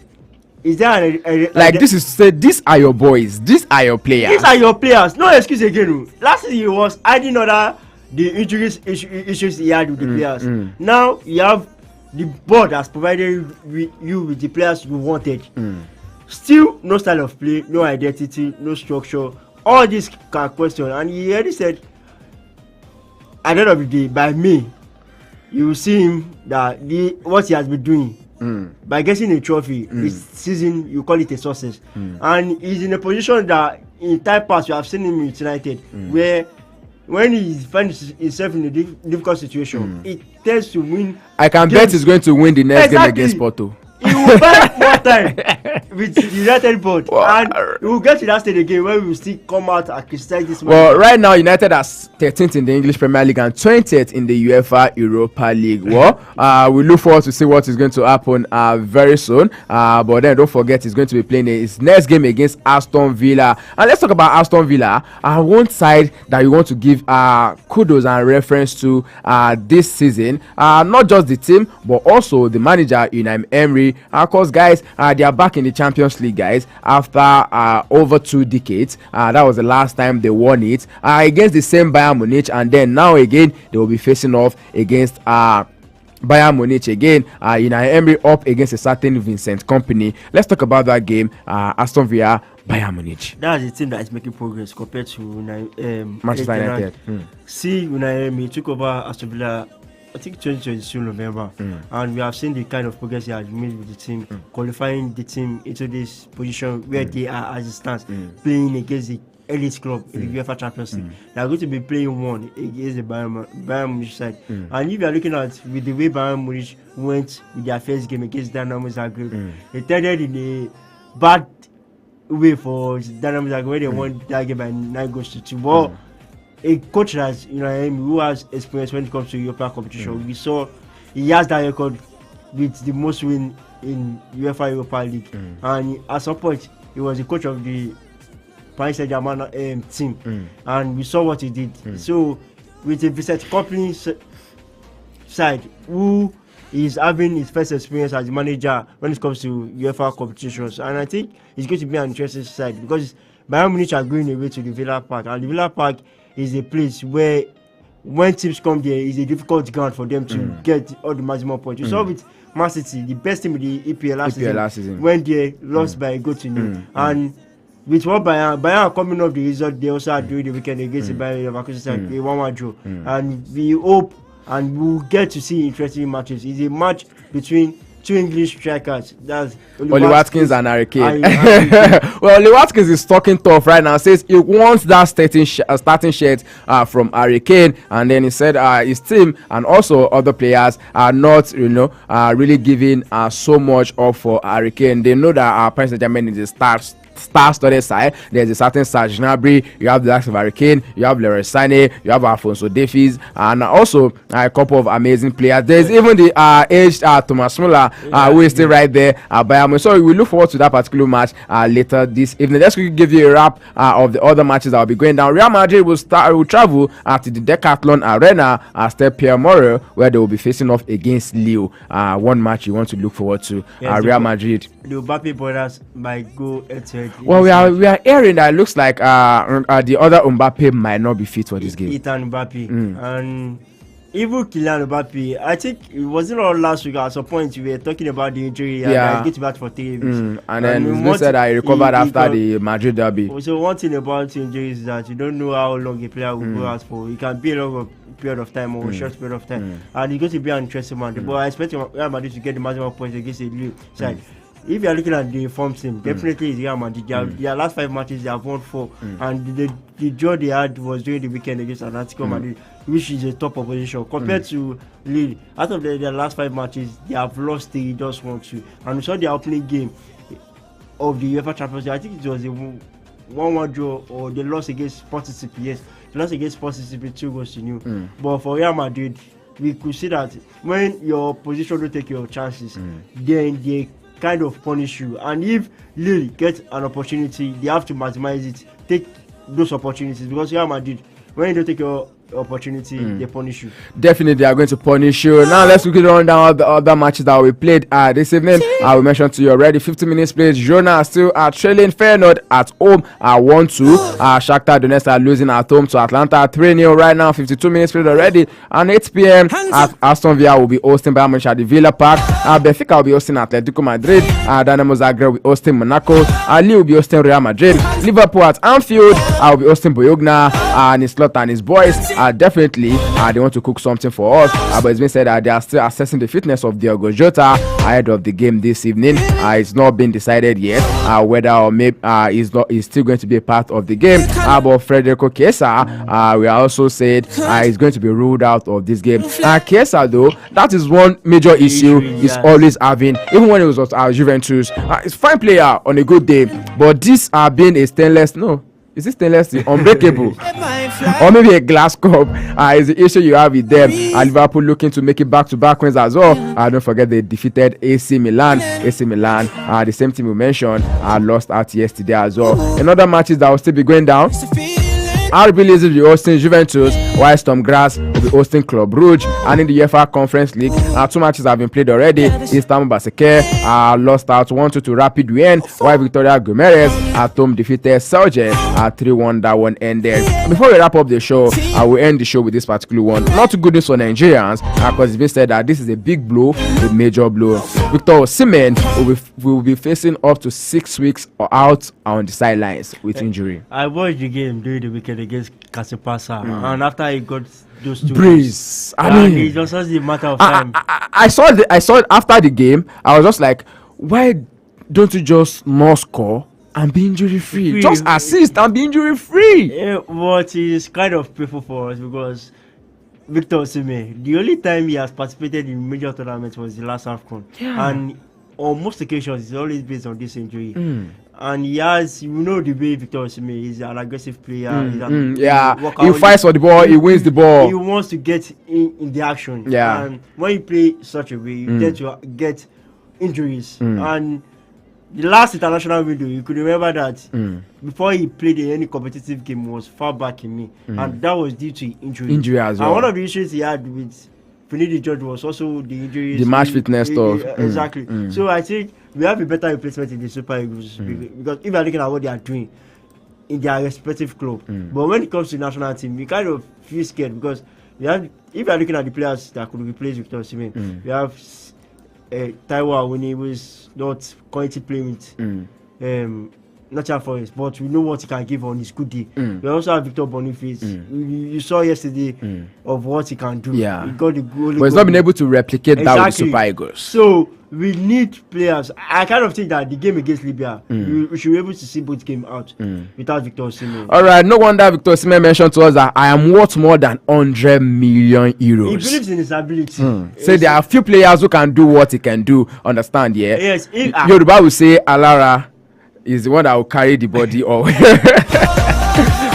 is there like this is say these are your boys, these are your players. These are your players. No excuse again. Last season he was hiding under the injuries issues he had with the players. Now you have the board has provided you with the players you wanted. Still no style of play, no identity, no structure. All this can question, and he already said at the end of the day, by May, you will see him that what he has been doing by getting a trophy this season, you call it a success. And he's in a position that in time past you have seen him with United, where when he finds himself in a difficult situation, it tends to win. I can bet he's going to win the next game against Porto. He will buy more time with the United board, and we will get to that stage again where we will still come out and criticize this man. Well, right now United are 13th in the English Premier League and 20th in the UEFA Europa League. Well, we look forward to see what is going to happen very soon. But then don't forget he's going to be playing his next game against Aston Villa. And let's talk about Aston Villa. One side that you want to give kudos and reference to this season, not just the team but also the manager Unai Emery. Of course, guys, they are back in the Champions League, guys, after over 2 decades. That was the last time they won it against the same Bayern Munich, and then now again they will be facing off against Bayern Munich again. Unai Emery up against a certain Vincent Kompany. Let's talk about that game. Aston Villa Bayern Munich. That's the team that is making progress compared to Manchester United. See, Unai took over Aston Villa, I think 2022 November, and we have seen the kind of progress he has made with the team, qualifying the team into this position where they are as it stands, playing against the elite club in the UEFA Champions League. They are going to be playing one against the Bayern Munich side. And if you are looking at with the way Bayern Munich went with their first game against Dynamo Zagreb, it ended in a bad way for Dynamo Zagreb where they won that game by 9-2. But a coach that's who has experience when it comes to European competition, we saw he has that record with the most win in UEFA Europa League, and at some point he was the coach of the Paris Saint-Germain team, and we saw what he did. So with the Vincent Kompany side, who is having his first experience as a manager when it comes to UEFA competitions, and I think it's going to be an interesting side because Bayern Munich are going away to the Villa Park, and the Villa Park is a place where when teams come there, it's a difficult ground for them to get all the maximum points. You saw with Man City, the best team in the EPL last season, when they lost by a goal to nil. And with what Bayern are coming off the result they also had during the weekend against the Bayern Leverkusen, a 1-1 draw. And we hope and we'll get to see interesting matches. It's a match between two English strikers. That's Oli Watkins and Harry Kane. Well, Oli Watkins is talking tough right now. Says he wants that starting shirt from Harry Kane, and then he said his team and also other players are not, really giving so much up for Harry Kane. They know that Paris Saint-Germain is a star-studded side. There's a certain Serge Gnabry, you have the likes of Harry Kane, you have Leroy Sané, you have Alphonso Davies, and also a couple of amazing players. There's even the aged Thomas Muller, who is still right there at Bayern Munich. So we look forward to that particular match later this evening. Let's quickly give you a wrap of the other matches that will be going down. Real Madrid will travel to the Decathlon Arena at Stade Pierre-Mauroy, where they will be facing off against Lille. One match you want to look forward to. Real Madrid. The Mbappe brothers might go head-to-head. Well, we are hearing that it looks like the other Mbappe might not be fit for this game. Ethan Mbappe and even Kylian Mbappe. I think it wasn't all last week. At some point, we were talking about the injury and he gets back for 3 weeks. And then he said he recovered after the Madrid derby. So one thing about injuries is that you don't know how long a player will go out for. It can be a long period of time or a short period of time, and it's going to be an interesting one. But I expect Real Madrid to get the maximum points against the Lille side. If you are looking at the form team, definitely it's Real Madrid. Their last 5 matches, they have won 4. And the draw they had was during the weekend against Atletico Madrid, which is a top opposition. Compared to Lille, out of their last 5 matches, they have lost 3, just 1-2. And we saw the opening game of the UEFA Champions League. I think it was a 1-1 draw, or they lost against Sporting CP. Yes, they lost against Sporting CP 2-0. But for Real Madrid, we could see that when your opposition don't take your chances, then they kind of punish you, and if Lille gets an opportunity, they have to maximize it, take those opportunities, because Real Madrid, when you don't take your opportunity, they punish you. Definitely they are going to punish you. Now let's quickly run down all the other matches that we played this evening. I will mention to you already, 50 minutes played. Girona are still trailing Feyenoord at home at 1-2. Shakhtar Donetsk are losing at home to Atlanta 3-0 right now. 52 minutes played already. And 8 p.m. Aston Villa will be hosting Bayern Munich at the Villa Park. Benfica will be hosting Atletico Madrid. Dynamo Zagreb will be hosting Monaco. Lille will be hosting Real Madrid. Liverpool at Anfield will be hosting Bologna. And his slot and his boys definitely they want to cook something for us, but it's been said that they are still assessing the fitness of Diogo Jota ahead of the game this evening. It's not been decided yet whether or maybe he's still going to be a part of the game. But Federico Chiesa, we also said he's going to be ruled out of this game. Chiesa, though, that is one major issue he's always having, even when he was at Juventus. He's a fine player on a good day, but this being a stainless, is it stainless steel? Unbreakable. Or maybe a glass cup is the issue you have with them. Liverpool looking to make it back-to-back wins as well. Don't forget they defeated AC Milan. AC Milan, the same team we mentioned, lost out yesterday as well. In other matches that will still be going down, RB Leipzig will be hosting Juventus, while Sturm Graz will be hosting Club Brugge. And in the UEFA Conference League, 2 matches have been played already. Istanbul Basaksehir lost out 1-2 to Rapid Wien, while Victoria Gomeres at home defeated Celje 3-1. That one ended. Before we wrap up the show, I will end the show with this particular one. Not too good news for Nigerians, because it's been said that this is a big blow, a major blow. Victor Osimhen will be facing up to 6 weeks out on the sidelines with injury. I watched the game during the weekend against Kasipasa, and after he got those 2 Breeze. I mean, it was just a matter of time. I saw it after the game. I was just like, why don't you just not score and be injury free? Just assist and be injury free. Yeah, what is kind of painful for us because Victor Osimhen, the only time he has participated in major tournaments was the last AFCON, and on most occasions it's always based on this injury. And he has, the way Victor Osimhen is an aggressive player. He fights for the ball, he wins the ball. He wants to get in the action. Yeah. And when you play such a way, you tend to get injuries. And the last international window, you could remember that before he played in any competitive game was far back in May, and that was due to injury. Injury as well. And one of the issues he had with Finidi George was also the injuries. The match fitness stuff. Exactly. So I think we have a better replacement in the Super Eagles because if you're looking at what they are doing in their respective club, but when it comes to national team, you kind of feel scared because if you're looking at the players that could replace Victor Osimhen, we have Taiwo Awoniyi was not currently playing with Nottingham Forest, but we know what he can give on his good day. We also have Victor Boniface. You saw yesterday of what he can do. Yeah. He got the goal. But he's not been able to replicate that with Super Eagles. So we need players. I kind of think that the game against Libya, we should be able to see both games out without Victor Osimhen. All right, no wonder Victor Osimhen mentioned to us that I am worth more than 100 million euros. He believes in his ability. Say there are few players who can do what he can do. Understand? Yeah. Yes. Yoruba will say Alara is the one that will carry the body or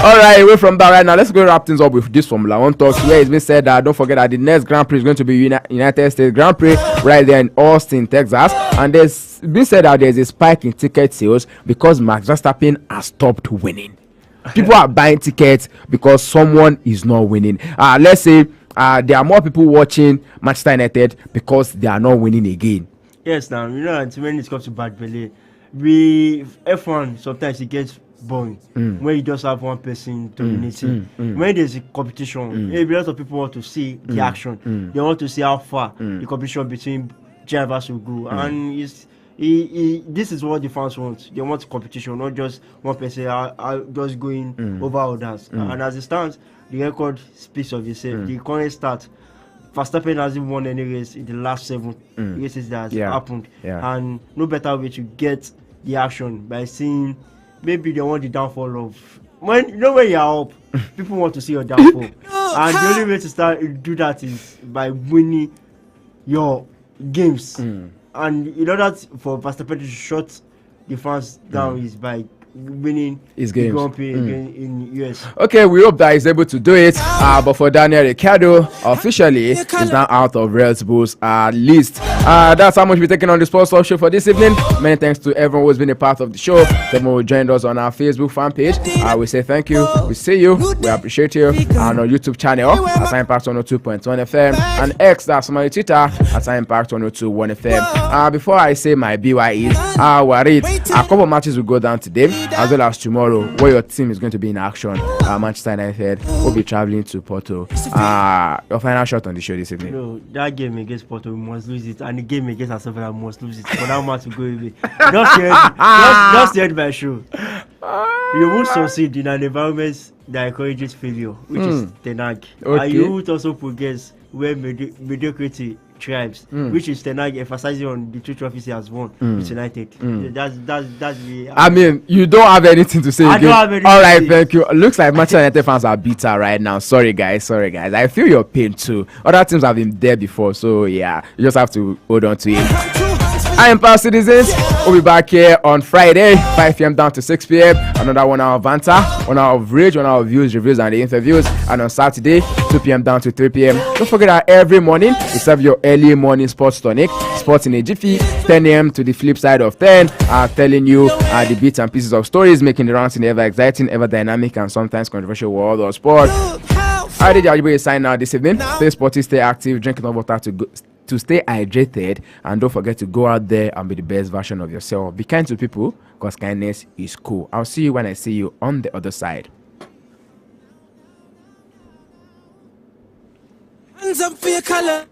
all right, away from that right now, let's go wrap things up with this Formula 1 talk where it's been said that don't forget that the next Grand Prix is going to be United States Grand Prix right there in Austin, Texas, and there's been said that there's a spike in ticket sales because Max Verstappen has stopped winning. People are buying tickets because someone is not winning. Let's say there are more people watching Manchester United because they are not winning again. Yes, now when it comes to bad belly, F1 sometimes it gets boring when you just have one person dominating. When there's a competition, a lot of people want to see the action. They want to see how far the competition between drivers will go, and this is what the fans want. They want competition, not just one person just going over others. And as it stands, the record speaks of itself. The current start, Verstappen hasn't won any race in the last 7 races that has happened. And no better way to get the action by seeing maybe they want the downfall of when you're up, people want to see your downfall. And the only way to do that is by winning your games. And in order for Verstappen to shut the fans down is by winning his games in US. Okay, we hope that he's able to do it. But for Daniel Ricciardo, officially is now out of Red Bull's list. That's how much we're taking on the Sports Talk Show for this evening. Many thanks to everyone who's been a part of the show. Everyone who joined us on our Facebook fan page. We say thank you. We see you. We appreciate you. And on YouTube channel at Impact 102.1 FM and X, that's my Twitter at Impact 102.1 FM. Before I say my BYEs, worried a couple matches will go down today, as well as tomorrow, where your team is going to be in action. Manchester United will be traveling to Porto. Your final shot on the show this evening. No, that game against Porto, we must lose it, and the game against Arsenal, we must lose it. For that match to go away, just the end my show. You won't succeed in an environment that encourages failure, which is Ten Hag. Okay. And you won't also progress where mediocrity tribes, which is Ten Hag emphasizing on the 2 trophies he has won with United. That's the. I mean, you don't have anything to say I again. don't have anything All right, to say. thank you. Looks like Manchester United fans are bitter right now. Sorry guys. I feel your pain too. Other teams have been there before, so yeah, you just have to hold on to it. I am Power Citizens. We'll be back here on Friday, 5 p.m. down to 6 p.m. Another 1 hour of banter, 1 hour of rage, 1 hour of views, reviews, and the interviews. And on Saturday, 2 p.m. down to 3 p.m. Don't forget that every morning we serve your early morning sports tonic, sports in a jiffy, 10 a.m. to the flip side of 10, telling you the bits and pieces of stories making the rounds in the ever exciting, ever dynamic, and sometimes controversial world of sport. I did Ajiboye sign out this evening. Stay sporty, stay active, drink enough water to stay hydrated, and don't forget to go out there and be the best version of yourself. Be kind to people, because kindness is cool. I'll see you when I see you on the other side. Hands up for your color.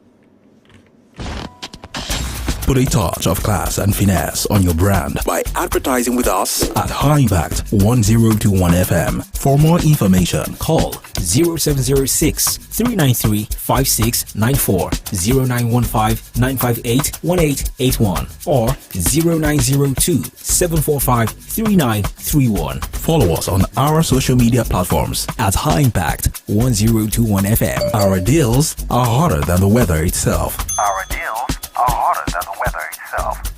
Put a touch of class and finesse on your brand by advertising with us at High Impact 1021 FM. For more information, call 0706 393 5694, 0915 958 1881, or 0902 745 3931. Follow us on our social media platforms at High Impact 1021 FM. Our deals are hotter than the weather itself. Our deals are hotter than the weather itself.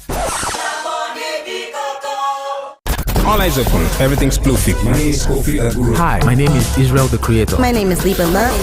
All eyes open. Everything's Bluefig. Hi, my name is Israel the Creator. My name is Liba Love.